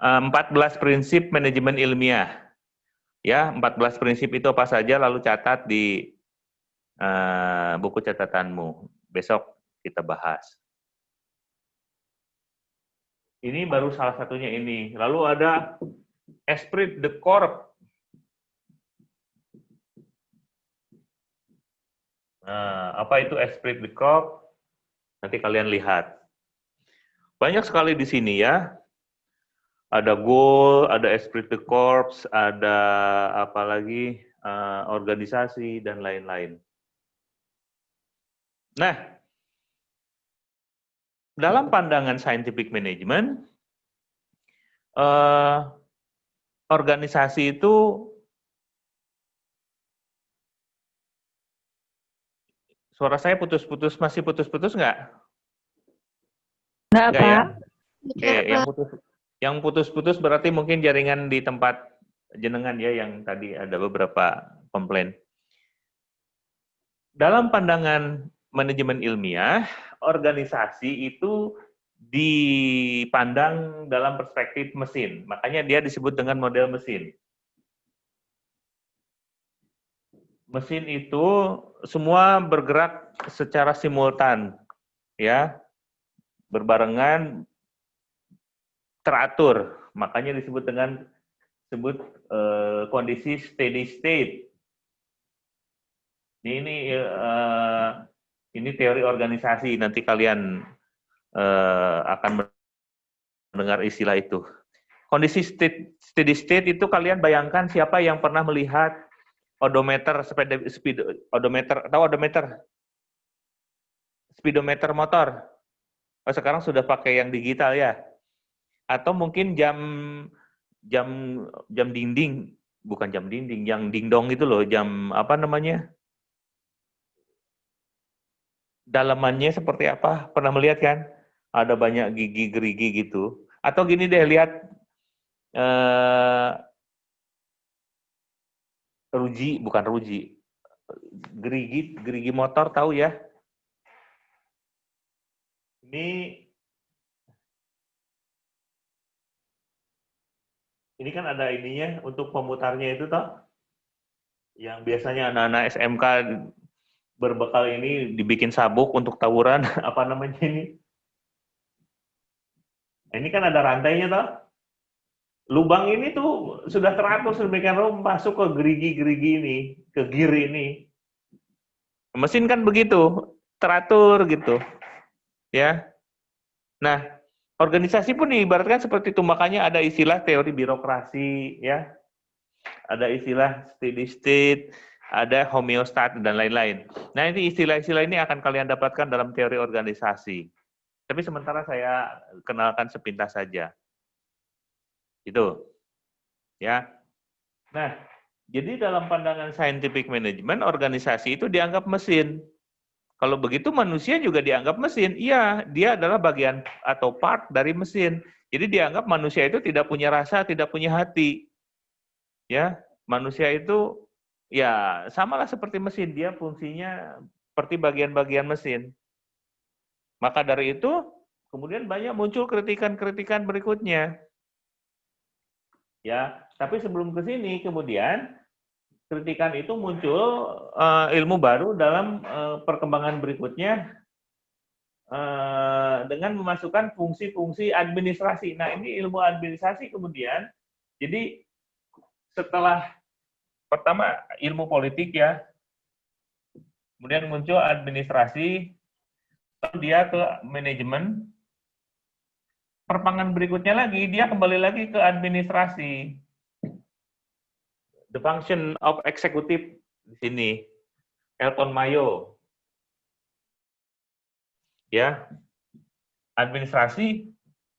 14 prinsip manajemen ilmiah. Ya, 14 prinsip itu apa saja, lalu catat di buku catatanmu. Besok kita bahas. Ini baru salah satunya ini. Lalu ada esprit de corps. Nah, apa itu esprit de corps? Nanti kalian lihat. Banyak sekali di sini ya. Ada goal, ada esprit de corps, ada apa lagi, organisasi, dan lain-lain. Nah, dalam pandangan scientific management, organisasi itu suara saya putus-putus, masih putus-putus nggak? Nggak, Pak. Ya? Oke, yang putus-putus berarti mungkin jaringan di tempat jenengan ya, yang tadi ada beberapa komplain. Dalam pandangan manajemen ilmiah, organisasi itu dipandang dalam perspektif mesin. Makanya dia disebut dengan model mesin. Mesin itu semua bergerak secara simultan, ya, berbarengan, teratur. Makanya disebut dengan disebut kondisi steady state. Ini teori organisasi, nanti kalian akan mendengar istilah itu. Kondisi steady state itu kalian bayangkan siapa yang pernah melihat odometer, odometer, tahu odometer? Speedometer motor. Oh, sekarang sudah pakai yang digital ya. Atau mungkin jam dinding, bukan jam dinding, yang dingdong itu loh, jam apa namanya? Dalamannya seperti apa? Pernah melihat kan? Ada banyak gigi gerigi gitu. Atau gini deh, lihat bukan ruji, gerigi motor, tahu ya? Ini kan ada ininya untuk pemutarnya itu toh, yang biasanya anak-anak SMK berbekal ini dibikin sabuk untuk tawuran, apa namanya ini? Ini kan ada rantainya toh. Lubang ini tuh sudah teratur sedemikian rupa masuk ke gerigi-gerigi ini, ke gear ini. Mesin kan begitu, teratur gitu. Ya. Nah, organisasi pun diibaratkan seperti itu, makanya ada istilah teori birokrasi, ya. Ada istilah steady state, ada homeostat, dan lain-lain. Nah, ini istilah-istilah ini akan kalian dapatkan dalam teori organisasi. Tapi sementara saya kenalkan sepintas saja. Itu. Ya. Nah, jadi dalam pandangan scientific management, organisasi itu dianggap mesin. Kalau begitu manusia juga dianggap mesin. Iya, dia adalah bagian atau part dari mesin. Jadi dianggap manusia itu tidak punya rasa, tidak punya hati. Ya, manusia itu ya samalah seperti mesin, dia fungsinya seperti bagian-bagian mesin. Maka dari itu kemudian banyak muncul kritikan-kritikan berikutnya. Ya, tapi sebelum ke sini kemudian kritikan itu muncul ilmu baru dalam perkembangan berikutnya dengan memasukkan fungsi-fungsi administrasi. Nah, ini ilmu administrasi kemudian jadi setelah pertama ilmu politik ya, kemudian muncul administrasi, lalu dia ke manajemen, perpanjangan berikutnya lagi dia kembali lagi ke administrasi. The function of executive di sini, Elton Mayo, ya, administrasi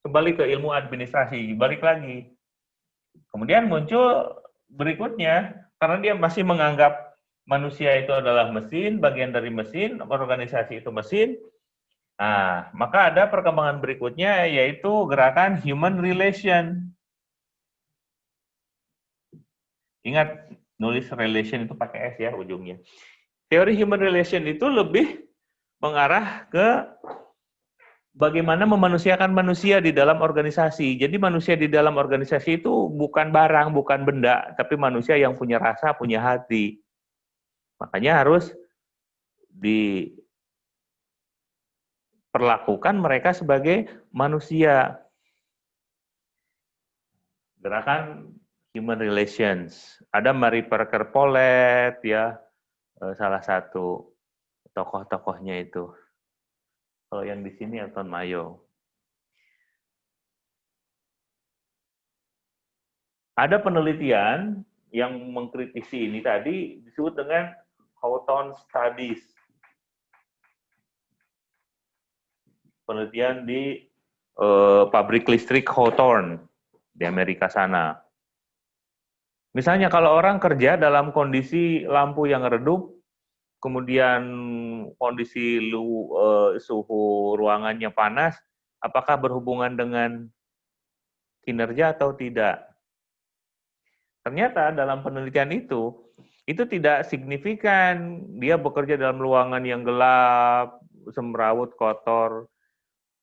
kembali ke ilmu administrasi, balik lagi. Kemudian muncul berikutnya, karena dia masih menganggap manusia itu adalah mesin, bagian dari mesin, organisasi itu mesin, nah, maka ada perkembangan berikutnya yaitu gerakan human relation. Ingat, nulis relation itu pakai S ya ujungnya. Teori human relation itu lebih mengarah ke bagaimana memanusiakan manusia di dalam organisasi. Jadi manusia di dalam organisasi itu bukan barang, bukan benda, tapi manusia yang punya rasa, punya hati. Makanya harus diperlakukan mereka sebagai manusia. Gerakan human relations. Ada Mary Parker Polet, ya, salah satu tokoh-tokohnya itu. Kalau yang di sini Elton Mayo. Ada penelitian yang mengkritisi ini tadi disebut dengan Hawthorne Studies. Penelitian di pabrik listrik Hawthorne di Amerika sana. Misalnya kalau orang kerja dalam kondisi lampu yang redup, kemudian kondisi suhu ruangannya panas, apakah berhubungan dengan kinerja atau tidak? Ternyata dalam penelitian itu tidak signifikan. Dia bekerja dalam ruangan yang gelap, semrawut, kotor.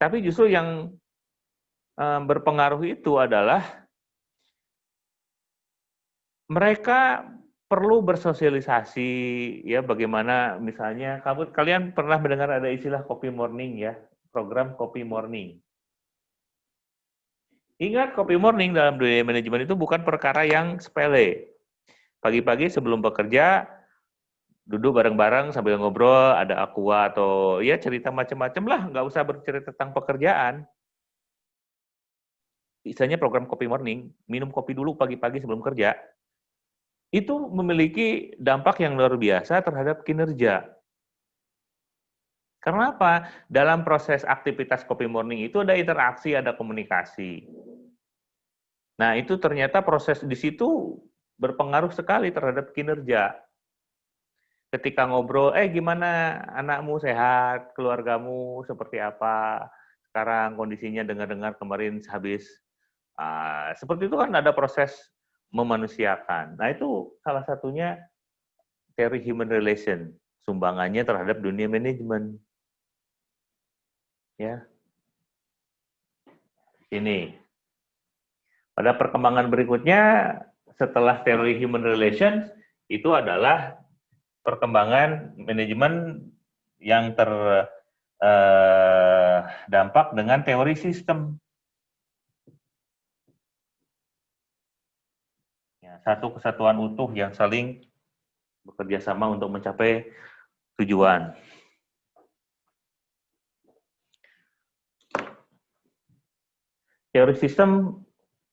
Tapi justru yang berpengaruh itu adalah mereka perlu bersosialisasi, ya, bagaimana misalnya kalian pernah mendengar ada istilah Coffee Morning ya, program Coffee Morning. Ingat, copy morning dalam dunia manajemen itu bukan perkara yang sepele. Pagi-pagi sebelum bekerja, duduk bareng-bareng sambil ngobrol, ada aqua atau ya cerita macam-macam lah, nggak usah bercerita tentang pekerjaan. Misalnya program copy morning, minum kopi dulu pagi-pagi sebelum kerja, itu memiliki dampak yang luar biasa terhadap kinerja. Karena apa? Dalam proses aktivitas copy morning itu ada interaksi, ada komunikasi. Nah, itu ternyata proses di situ berpengaruh sekali terhadap kinerja. Ketika ngobrol, gimana anakmu sehat, keluargamu seperti apa, sekarang kondisinya dengar-dengar kemarin habis. Seperti itu kan ada proses memanusiakan. Nah, itu salah satunya teori human relation, sumbangannya terhadap dunia manajemen. Ya. Ini. Pada perkembangan berikutnya, setelah teori human relations, itu adalah perkembangan manajemen yang terdampak dengan teori sistem. Ya, satu kesatuan utuh yang saling bekerja sama untuk mencapai tujuan. Teori sistem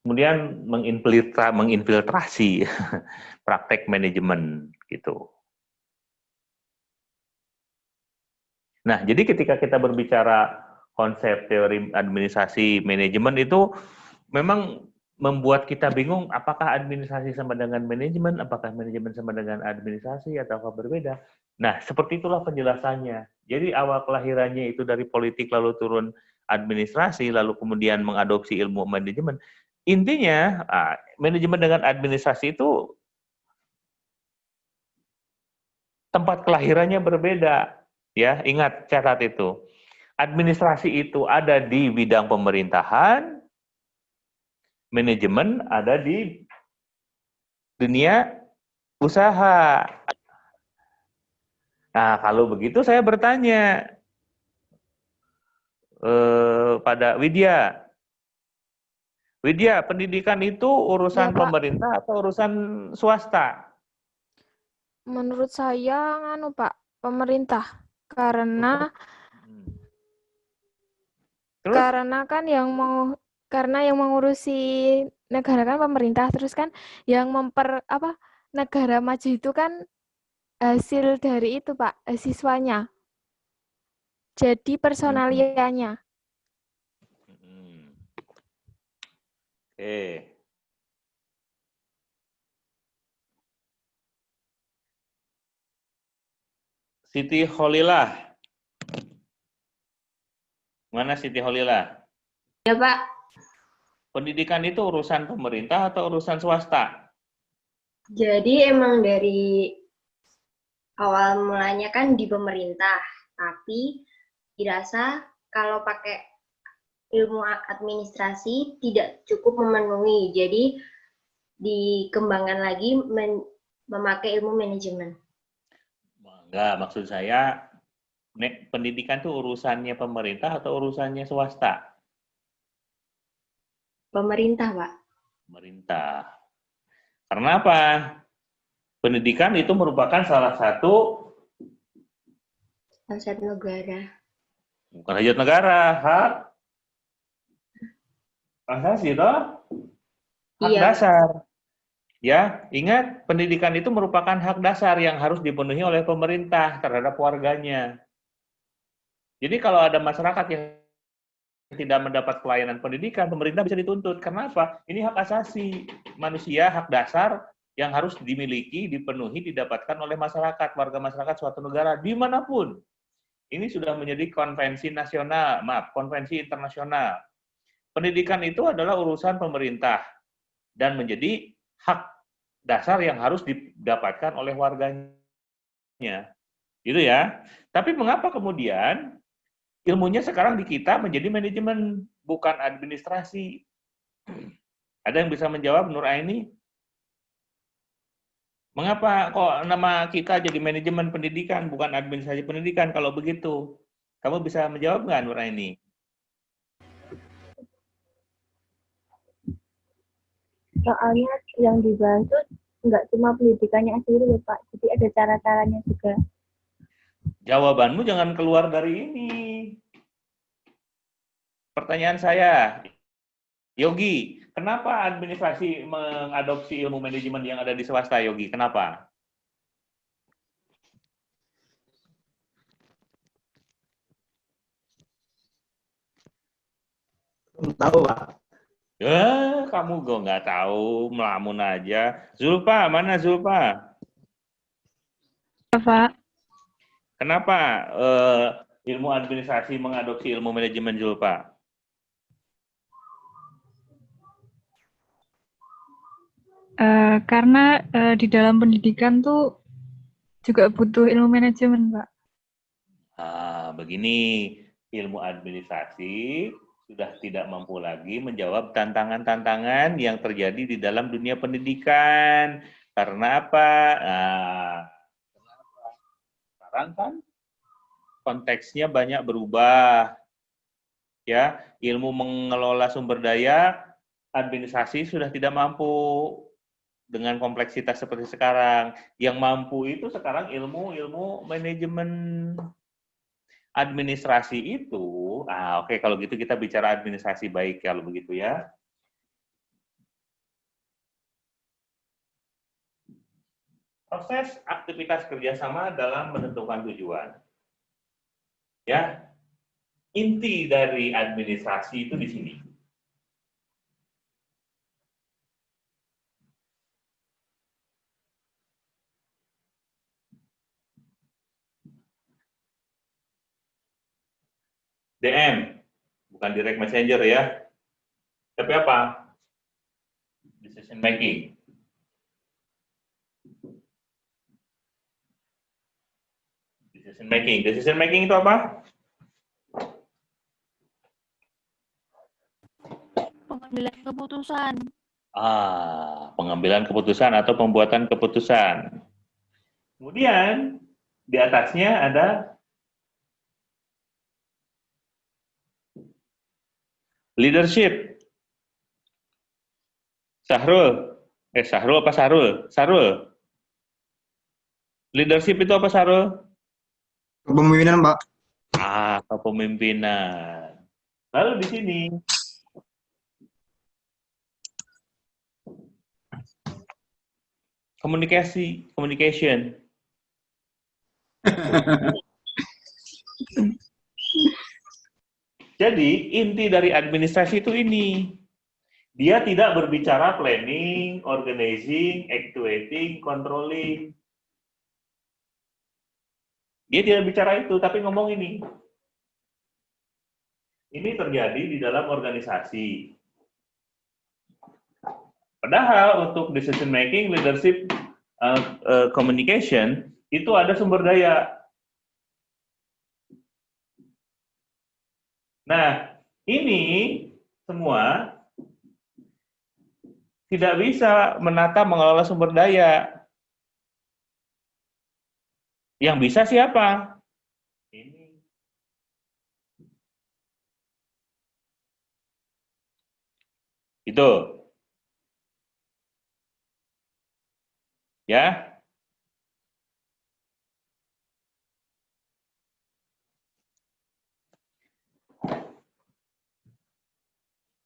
kemudian menginfiltrasi praktek manajemen gitu. Nah, jadi ketika kita berbicara konsep teori administrasi manajemen itu memang membuat kita bingung apakah administrasi sama dengan manajemen, apakah manajemen sama dengan administrasi atau berbeda. Nah, seperti itulah penjelasannya. Jadi awal kelahirannya itu dari politik lalu turun administrasi, lalu kemudian mengadopsi ilmu manajemen. Intinya, manajemen dengan administrasi itu tempat kelahirannya berbeda. Ya, ingat, catat itu. Administrasi itu ada di bidang pemerintahan, manajemen ada di dunia usaha. Nah, kalau begitu saya bertanya pada Widya. Widya, pendidikan itu urusan Ya, Pak. pemerintah atau urusan swasta? Menurut saya, Pak, pemerintah. Karena Terus? Karena yang mengurusi negara kan pemerintah, terus kan yang negara maju itu kan hasil dari itu, Pak, siswanya. Jadi personalianya. Oke. Siti Kholilah. Mana Siti Kholilah? Ya, Pak. Pendidikan itu urusan pemerintah atau urusan swasta? Jadi emang dari awal mulanya kan di pemerintah, tapi dirasa kalau pakai ilmu administrasi tidak cukup memenuhi, jadi dikembangkan lagi memakai ilmu manajemen. Enggak, maksud saya pendidikan itu urusannya pemerintah atau urusannya swasta? Pemerintah, Pak. Pemerintah. Karena apa? Pendidikan itu merupakan salah satu Hajat negara. Bukan hajat negara, hak asasi toh? Hak dasar. Ya, ingat pendidikan itu merupakan hak dasar yang harus dipenuhi oleh pemerintah terhadap warganya. Jadi kalau ada masyarakat yang tidak mendapat pelayanan pendidikan, pemerintah bisa dituntut. Karena apa? Ini hak asasi manusia, hak dasar yang harus dimiliki, dipenuhi, didapatkan oleh masyarakat, warga masyarakat suatu negara, dimanapun. Ini sudah menjadi konvensi nasional, konvensi internasional. Pendidikan itu adalah urusan pemerintah dan menjadi hak dasar yang harus didapatkan oleh warganya. Gitu ya. Tapi mengapa kemudian ilmunya sekarang di kita menjadi manajemen, bukan administrasi? Ada yang bisa menjawab, Nur Aini? Mengapa kok nama kita jadi manajemen pendidikan, bukan administrasi pendidikan kalau begitu? Kamu bisa menjawab nggak, Nur Aini? Soalnya yang dibahas tuh nggak cuma pendidikannya aja gitu loh, Pak. Jadi ada cara-caranya juga. Jawabanmu jangan keluar dari ini. Pertanyaan saya, Yogi, kenapa administrasi mengadopsi ilmu manajemen yang ada di swasta, Yogi? Kenapa? Belum tahu, Pak. Kamu gue nggak tahu, melamun aja. Zulfa, mana Zulfa? Pak. Kenapa ilmu administrasi mengadopsi ilmu manajemen, Zulfa? Karena di dalam pendidikan tuh juga butuh ilmu manajemen, Pak. Begini, ilmu administrasi sudah tidak mampu lagi menjawab tantangan-tantangan yang terjadi di dalam dunia pendidikan. Karena apa? Sekarang kan konteksnya banyak berubah. Ya, ilmu mengelola sumber daya administrasi sudah tidak mampu dengan kompleksitas seperti sekarang. Yang mampu itu sekarang ilmu manajemen. Administrasi itu, oke, kalau gitu kita bicara administrasi baik kalau begitu ya. Proses aktivitas kerjasama dalam menentukan tujuan. Ya, inti dari administrasi itu di sini. DM, bukan direct messenger ya. Tapi apa? Decision making. Decision making itu apa? Pengambilan keputusan. Pengambilan keputusan atau pembuatan keputusan. Kemudian di atasnya ada leadership. Sahrul apa Sarul? Sarul. Leadership itu apa, Sarul? Kepemimpinan, Pak. Kepemimpinan. Lalu di sini communication. Jadi, inti dari administrasi itu ini. Dia tidak berbicara planning, organizing, actuating, controlling. Dia tidak bicara itu, tapi ngomong ini. Ini terjadi di dalam organisasi. Padahal untuk decision making, leadership, communication, itu ada sumber daya. Nah, ini semua tidak bisa menata mengelola sumber daya. Yang bisa siapa? Ini. Itu. Ya.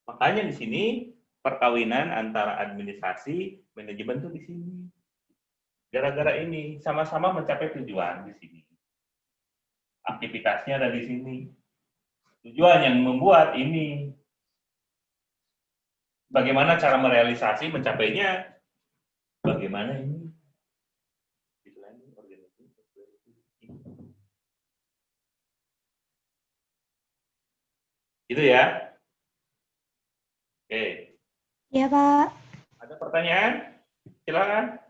Makanya di sini perkawinan antara administrasi, manajemen tuh di sini. Gara-gara ini sama-sama mencapai tujuan di sini. Aktivitasnya ada di sini. Tujuan yang membuat ini. Bagaimana cara merealisasi mencapainya? Bagaimana ini? Gitu ya. Oke. Ya, Pak. Ada pertanyaan? Silakan.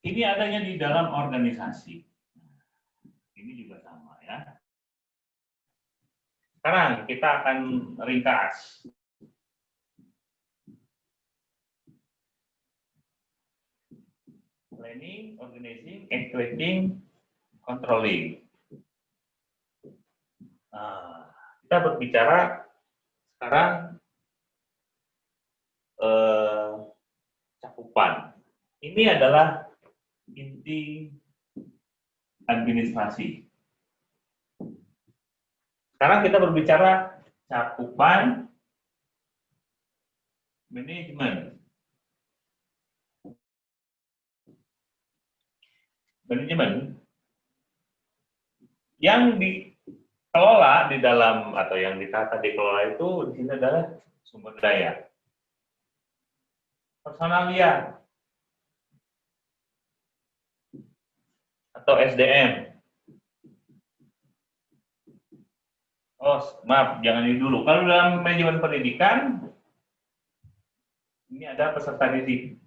Ini adanya di dalam organisasi. Ini juga sama ya. Sekarang kita akan ringkas. planning, organizing, executing, controlling. Nah, kita berbicara sekarang cakupan. Ini adalah inti administrasi. Sekarang kita berbicara cakupan manajemen. Manajemen yang dikelola di dalam atau yang ditata dikelola itu di sini adalah sumber daya, personalia atau SDM. Oh, maaf, jangan ini dulu. Kalau dalam manajemen pendidikan, ini ada peserta didik.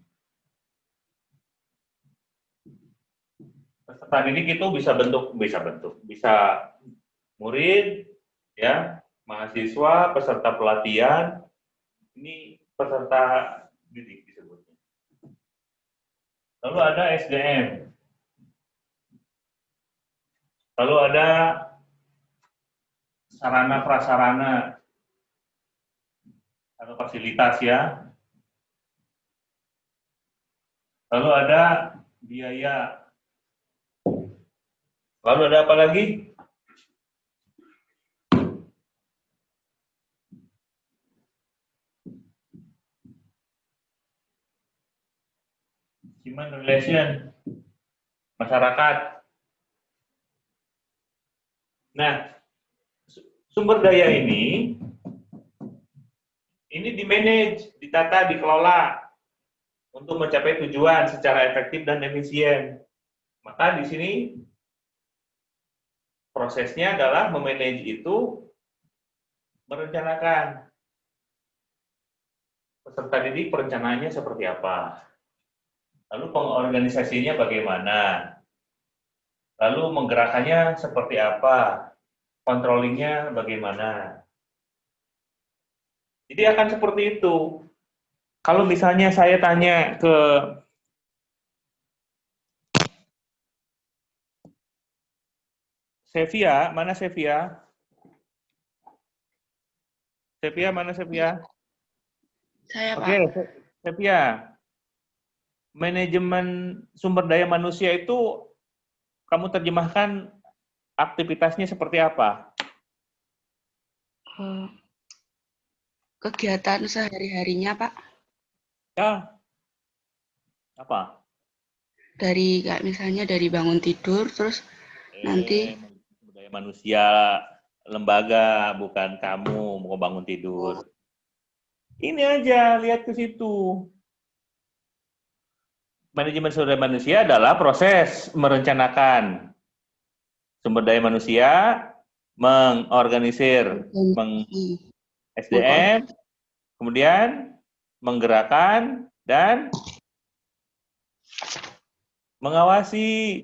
Peserta didik itu bisa murid, ya, mahasiswa, peserta pelatihan. Ini peserta didik disebutnya. Lalu ada SDM. Lalu ada sarana prasarana atau fasilitas, ya. Lalu ada biaya. Lalu ada apa lagi? Human relation, masyarakat. Nah, sumber daya ini di-manage, ditata, dikelola untuk mencapai tujuan secara efektif dan efisien. Maka di sini prosesnya adalah memanage itu merencanakan. Peserta didik perencanaannya seperti apa? Lalu pengorganisasinya bagaimana? Lalu menggerakkannya seperti apa? Controllingnya bagaimana? Jadi akan seperti itu. Kalau misalnya saya tanya ke Sevia, mana Sevia? Sevia, mana Sevia? Saya, Pak. Oke, Sevia. Manajemen sumber daya manusia itu kamu terjemahkan aktivitasnya seperti apa? Kegiatan sehari-harinya, Pak. Ya. Apa? Dari kayak misalnya dari bangun tidur, terus nanti sumber daya manusia lembaga, bukan kamu mau bangun tidur. Ini aja, lihat ke situ. Manajemen sumber daya manusia adalah proses merencanakan sumber daya manusia, mengorganisir, SDM, kemudian menggerakkan dan mengawasi.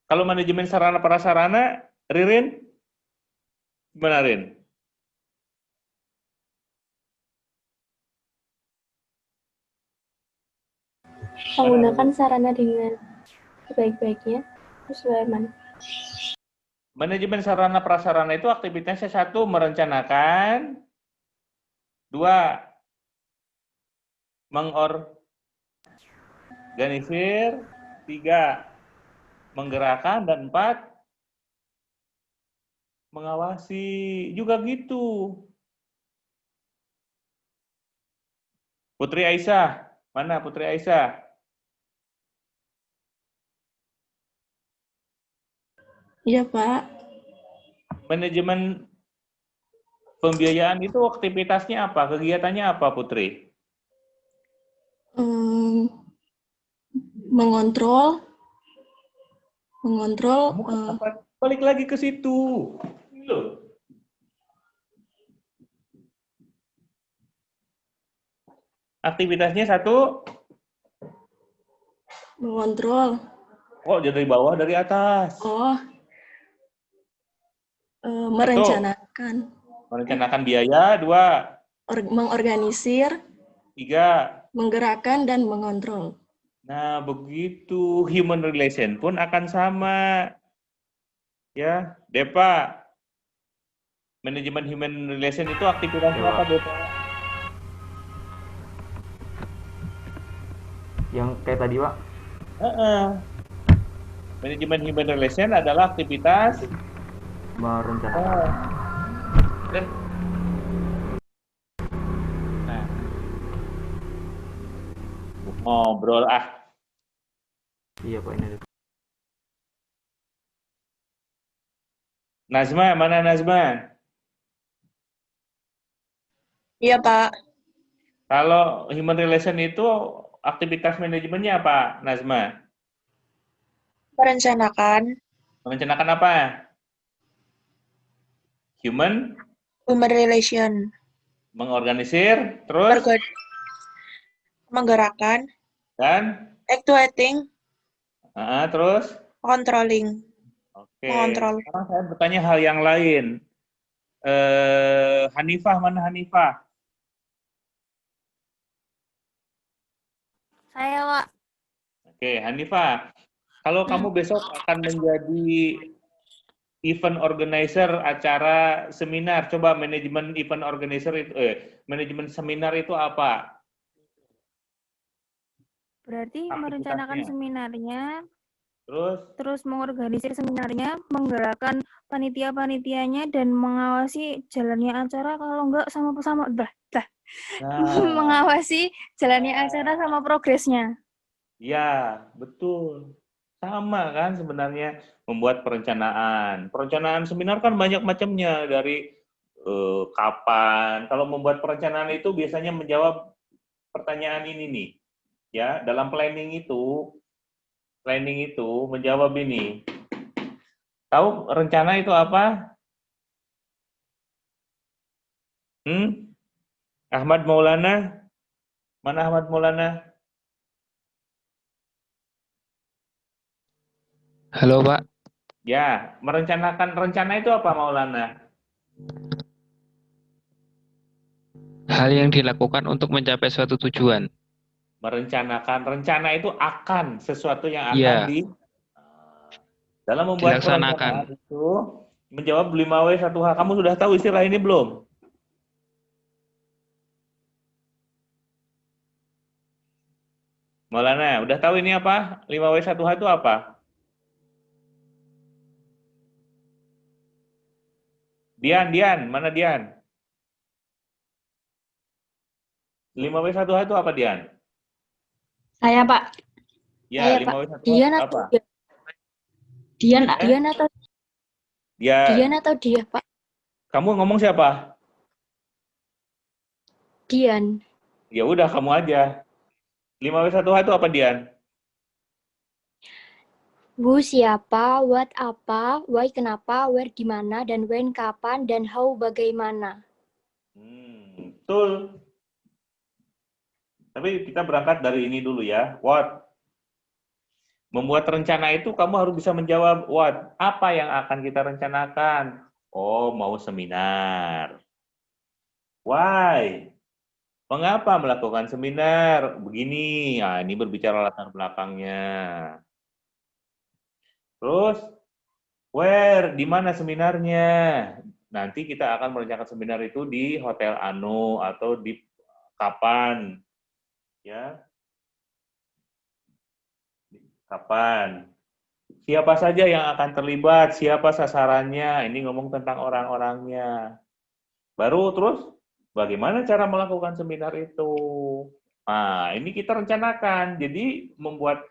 Kalau manajemen sarana prasarana, Ririn, gimana Rin? Menggunakan sarana dengan sebaik-baiknya. Terus bagaimana? Manajemen sarana prasarana itu aktivitasnya 1, merencanakan, 2, mengorganisir, 3, menggerakkan, dan 4, mengawasi. Juga gitu. Putri Aisyah, mana Putri Aisyah? Iya, Pak. Manajemen pembiayaan itu aktivitasnya apa? Kegiatannya apa, Putri? Mengontrol. Balik lagi ke situ. Loh. Aktivitasnya 1, mengontrol. Oh, dari bawah, dari atas. Oh. Merencanakan. Merencanakan biaya, 2. Mengorganisir. 3. Menggerakkan dan mengontrol. Nah, begitu human relation pun akan sama. Ya, Depa. Manajemen human relation itu aktivitasnya apa, Depa? Yang kayak tadi, Pak. Manajemen human relation adalah aktivitas merencanakan. Nah, ngobrol Iya, Pak, ini. Nazma, mana Nazma? Iya, Pak. Kalau human relation itu aktivitas manajemennya apa, Nazma? Merencanakan. Merencanakan apa? Human relation. Mengorganisir, terus? Menggerakkan. Dan? Actuating. Terus? Controlling. Oke. Mengontrol. Sekarang saya bertanya hal yang lain. Hanifah, mana Hanifah? Saya, Pak. Oke, Hanifah. Kalau kamu besok akan menjadi event organizer acara seminar, coba manajemen event organizer itu, manajemen seminar itu apa? Berarti merencanakan seminarnya, terus mengorganisir seminarnya, menggerakkan panitia-panitianya, dan mengawasi jalannya acara. Kalau enggak sama-sama, mengawasi jalannya acara sama progresnya. Ya, betul. Sama kan sebenarnya membuat perencanaan. Perencanaan seminar kan banyak macamnya, dari kapan. Kalau membuat perencanaan itu biasanya menjawab pertanyaan ini nih. Ya, dalam planning itu menjawab ini. Tahu rencana itu apa? Ahmad Maulana? Mana Ahmad Maulana? Halo, Pak. Ya, merencanakan rencana itu apa, Maulana? Hal yang dilakukan untuk mencapai suatu tujuan. Merencanakan, rencana itu akan, sesuatu yang akan dalam membuat perencanaan itu menjawab 5W1H. Kamu sudah tahu istilah ini belum? Maulana, udah tahu ini apa? 5W1H itu apa? Dian, mana Dian? 5W1H itu apa, Dian? Saya, Pak. Ya, saya, 5W1H Dian apa? Dian atau Dian atau dia, Pak? Kamu ngomong siapa? Dian. Ya udah, kamu aja. 5W1H itu apa, Dian? Who siapa, what apa, why kenapa, where di mana, dan when kapan, dan how bagaimana. Betul. Tapi kita berangkat dari ini dulu ya. What? Membuat rencana itu kamu harus bisa menjawab what? Apa yang akan kita rencanakan? Oh, mau seminar. Why? Mengapa melakukan seminar? Begini. Nah, ini berbicara latar belakangnya. Terus, where? Di mana seminarnya? Nanti kita akan merencanakan seminar itu di Hotel Anu atau di kapan? Ya. Kapan? Siapa saja yang akan terlibat? Siapa sasarannya? Ini ngomong tentang orang-orangnya. Baru terus, bagaimana cara melakukan seminar itu? Nah, ini kita rencanakan. Jadi, membuat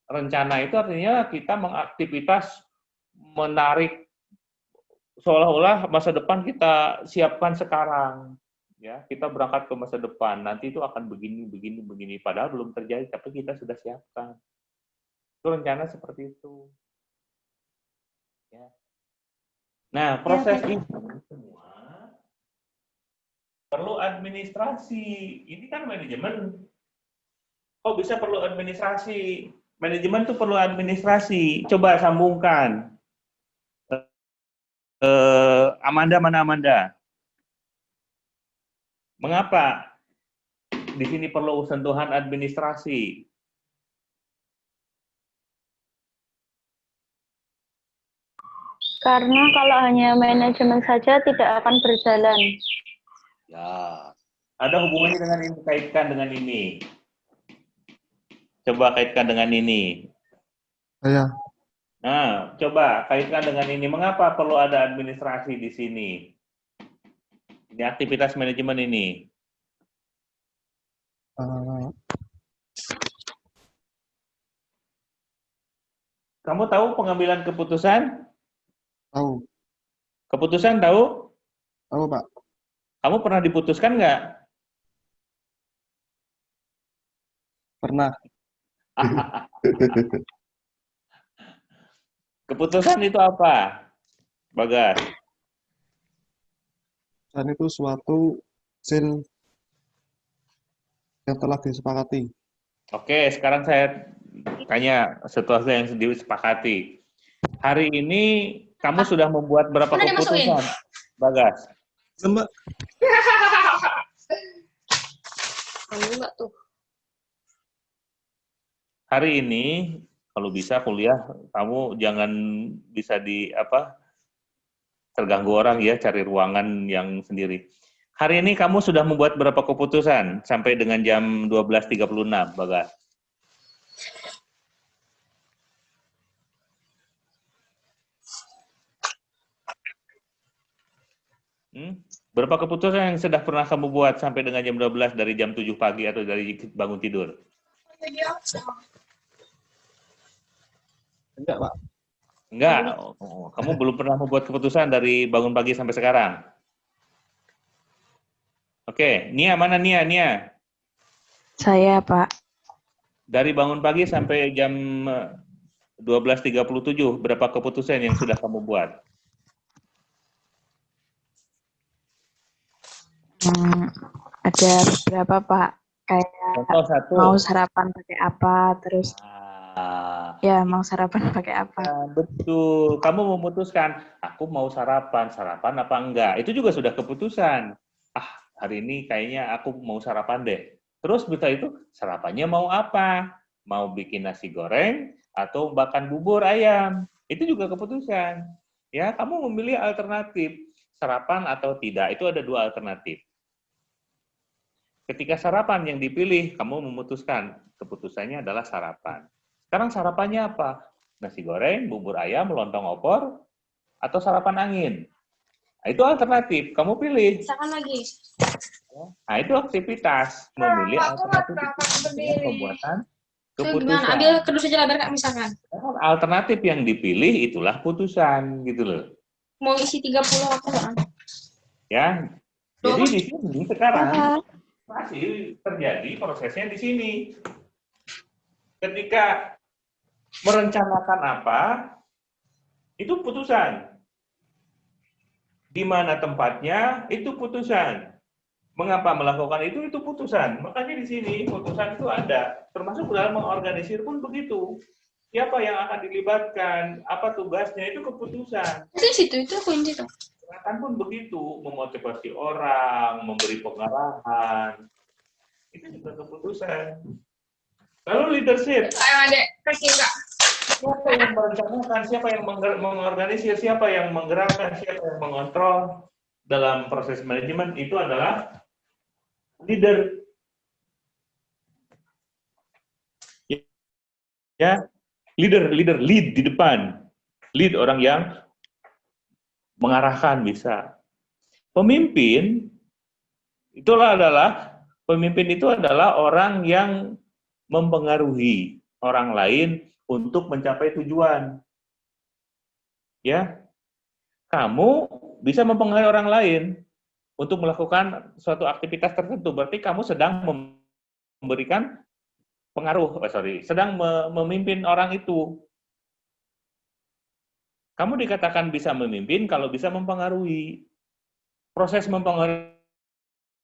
rencana itu artinya kita mengaktivitas menarik seolah-olah masa depan kita siapkan sekarang. Ya, kita berangkat ke masa depan. Nanti itu akan begini. Padahal belum terjadi, tapi kita sudah siapkan. Itu rencana seperti itu. Ya. Nah, proses ini semua perlu administrasi. Ini kan manajemen. Kok bisa perlu administrasi? Manajemen itu perlu administrasi. Coba sambungkan. Amanda, mana Amanda? Mengapa di sini perlu sentuhan administrasi? Karena kalau hanya manajemen saja tidak akan berjalan. Ya, ada hubungannya dengan ini, kaitkan dengan ini. Coba kaitkan dengan ini. Saya. Nah, coba kaitkan dengan ini. Mengapa perlu ada administrasi di sini? Ini aktivitas manajemen ini. Kamu tahu pengambilan keputusan? Tahu. Keputusan tahu? Tahu, Pak. Kamu pernah diputuskan nggak? Pernah. Keputusan itu apa, Bagas? Dan itu suatu hasil yang telah disepakati. Oke, sekarang saya tanya sesuatu yang disepakati. Hari ini kamu sudah membuat berapa keputusan, Bagas? Mbak. Enggak tuh. Hari ini kalau bisa kuliah kamu jangan bisa terganggu orang ya, cari ruangan yang sendiri. Hari ini kamu sudah membuat berapa keputusan sampai dengan jam 12.36, Bagas? Berapa keputusan yang sudah pernah kamu buat sampai dengan jam 12 dari jam 7 pagi atau dari bangun tidur? Enggak, Pak. Enggak. Kamu belum pernah membuat keputusan dari bangun pagi sampai sekarang? Oke, Nia mana Nia? Saya, Pak. Dari bangun pagi sampai jam 12.37, berapa keputusan yang sudah kamu buat? Ada beberapa, Pak. Kayak mau sarapan pakai apa, terus ya mau sarapan pakai apa. Betul, kamu memutuskan, aku mau sarapan apa enggak. Itu juga sudah keputusan. Hari ini kayaknya aku mau sarapan deh. Terus setelah itu, sarapannya mau apa? Mau bikin nasi goreng atau makan bubur ayam. Itu juga keputusan. Ya, kamu memilih alternatif, sarapan atau tidak. Itu ada dua alternatif. Ketika sarapan yang dipilih, kamu memutuskan, keputusannya adalah sarapan. Sekarang sarapannya apa? Nasi goreng, bubur ayam, lontong opor, atau sarapan angin? Nah, itu alternatif, kamu pilih. Misalkan lagi. Nah, itu aktivitas, memilih alternatif dengan pembuatan keputusan. Gimana? Ambil kedus aja lah, Kak, misalkan. Alternatif yang dipilih itulah putusan, gitu loh. Mau isi 30 apa enggak? Ya, jadi di sini sekarang masih terjadi prosesnya di sini. Ketika merencanakan apa, itu putusan. Di mana tempatnya, itu putusan. Mengapa melakukan itu putusan. Makanya di sini putusan itu ada. Termasuk dalam mengorganisir pun begitu. Siapa yang akan dilibatkan, apa tugasnya, itu keputusan. Di situ, itu kunci tuh. Gerakan pun begitu, memotivasi orang, memberi pengarahan. Itu juga keputusan. Lalu leadership. Siapa yang merencanakan, siapa yang mengorganisir, siapa yang menggerakkan, siapa yang mengontrol dalam proses manajemen, itu adalah leader. Ya, lead di depan. Lead orang yang mengarahkan bisa. Pemimpin pemimpin itu adalah orang yang mempengaruhi orang lain untuk mencapai tujuan. Ya. Kamu bisa mempengaruhi orang lain untuk melakukan suatu aktivitas tertentu, berarti kamu sedang memberikan pengaruh, sedang memimpin orang itu. Kamu dikatakan bisa memimpin kalau bisa mempengaruhi. Proses mempengaruhi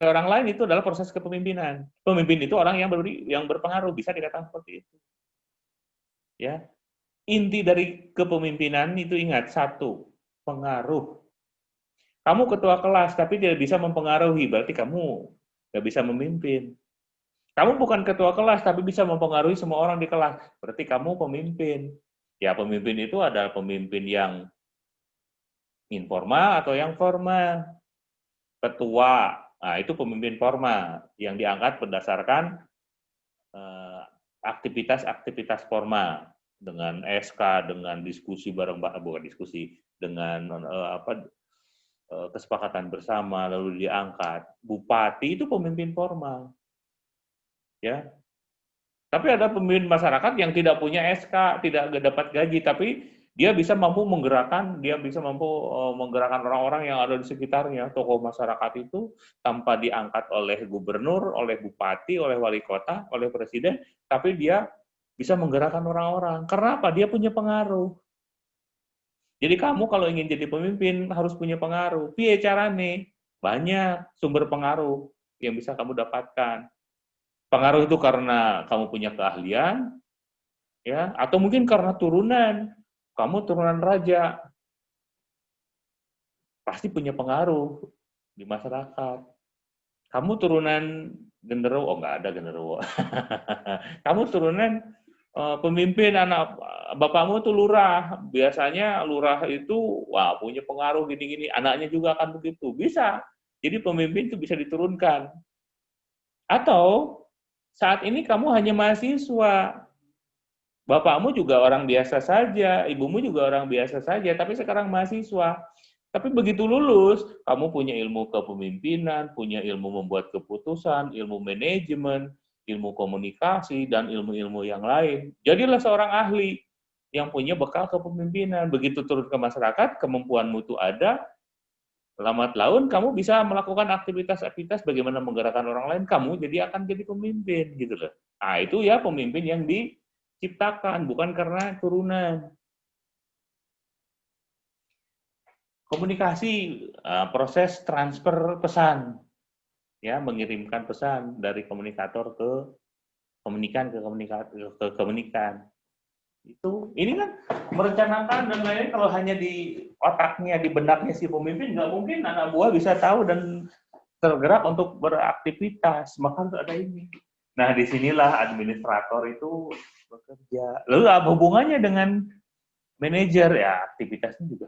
orang lain itu adalah proses kepemimpinan. Pemimpin itu orang yang berpengaruh, bisa dikatakan seperti itu. Ya. Inti dari kepemimpinan itu ingat, satu, pengaruh. Kamu ketua kelas tapi tidak bisa mempengaruhi, berarti kamu nggak bisa memimpin. Kamu bukan ketua kelas tapi bisa mempengaruhi semua orang di kelas, berarti kamu pemimpin. Ya, pemimpin itu adalah pemimpin yang informal atau yang formal. Ketua, nah itu pemimpin formal yang diangkat berdasarkan aktivitas-aktivitas formal dengan SK, dengan diskusi bukan diskusi, dengan kesepakatan bersama lalu diangkat. Bupati itu pemimpin formal, ya. Tapi ada pemimpin masyarakat yang tidak punya SK, tidak dapat gaji, tapi dia bisa mampu menggerakkan orang-orang yang ada di sekitarnya. Tokoh masyarakat itu tanpa diangkat oleh gubernur, oleh bupati, oleh wali kota, oleh presiden, tapi dia bisa menggerakkan orang-orang. Karena apa? Dia punya pengaruh. Jadi kamu kalau ingin jadi pemimpin harus punya pengaruh. Piye carane? Banyak sumber pengaruh yang bisa kamu dapatkan. Pengaruh itu karena kamu punya keahlian, ya, atau mungkin karena turunan. Kamu turunan raja, pasti punya pengaruh di masyarakat. Kamu turunan genderuwo, nggak ada genderuwo. Kamu turunan pemimpin, anak bapakmu tuh lurah. Biasanya lurah itu, wah punya pengaruh gini-gini. Anaknya juga akan begitu. Bisa. Jadi pemimpin itu bisa diturunkan. Atau saat ini kamu hanya mahasiswa. Bapakmu juga orang biasa saja, ibumu juga orang biasa saja, tapi sekarang mahasiswa. Tapi begitu lulus, kamu punya ilmu kepemimpinan, punya ilmu membuat keputusan, ilmu manajemen, ilmu komunikasi, dan ilmu-ilmu yang lain. Jadilah seorang ahli yang punya bekal kepemimpinan. Begitu turun ke masyarakat, kemampuanmu itu ada, lambat laun kamu bisa melakukan aktivitas-aktivitas bagaimana menggerakkan orang lain, kamu akan jadi pemimpin, gitu loh. Nah, itu ya pemimpin yang diciptakan, bukan karena turunan. Komunikasi, proses transfer pesan, ya, mengirimkan pesan dari komunikator ke komunikan. Ini kan merencanakan dan lain-lain. Kalau hanya di otaknya, di benaknya si pemimpin, nggak mungkin anak buah bisa tahu dan tergerak untuk beraktivitas. Maka harus ada ini. Nah, disinilah administrator itu bekerja. Lalu apa hubungannya dengan manajer? Ya, aktivitasnya juga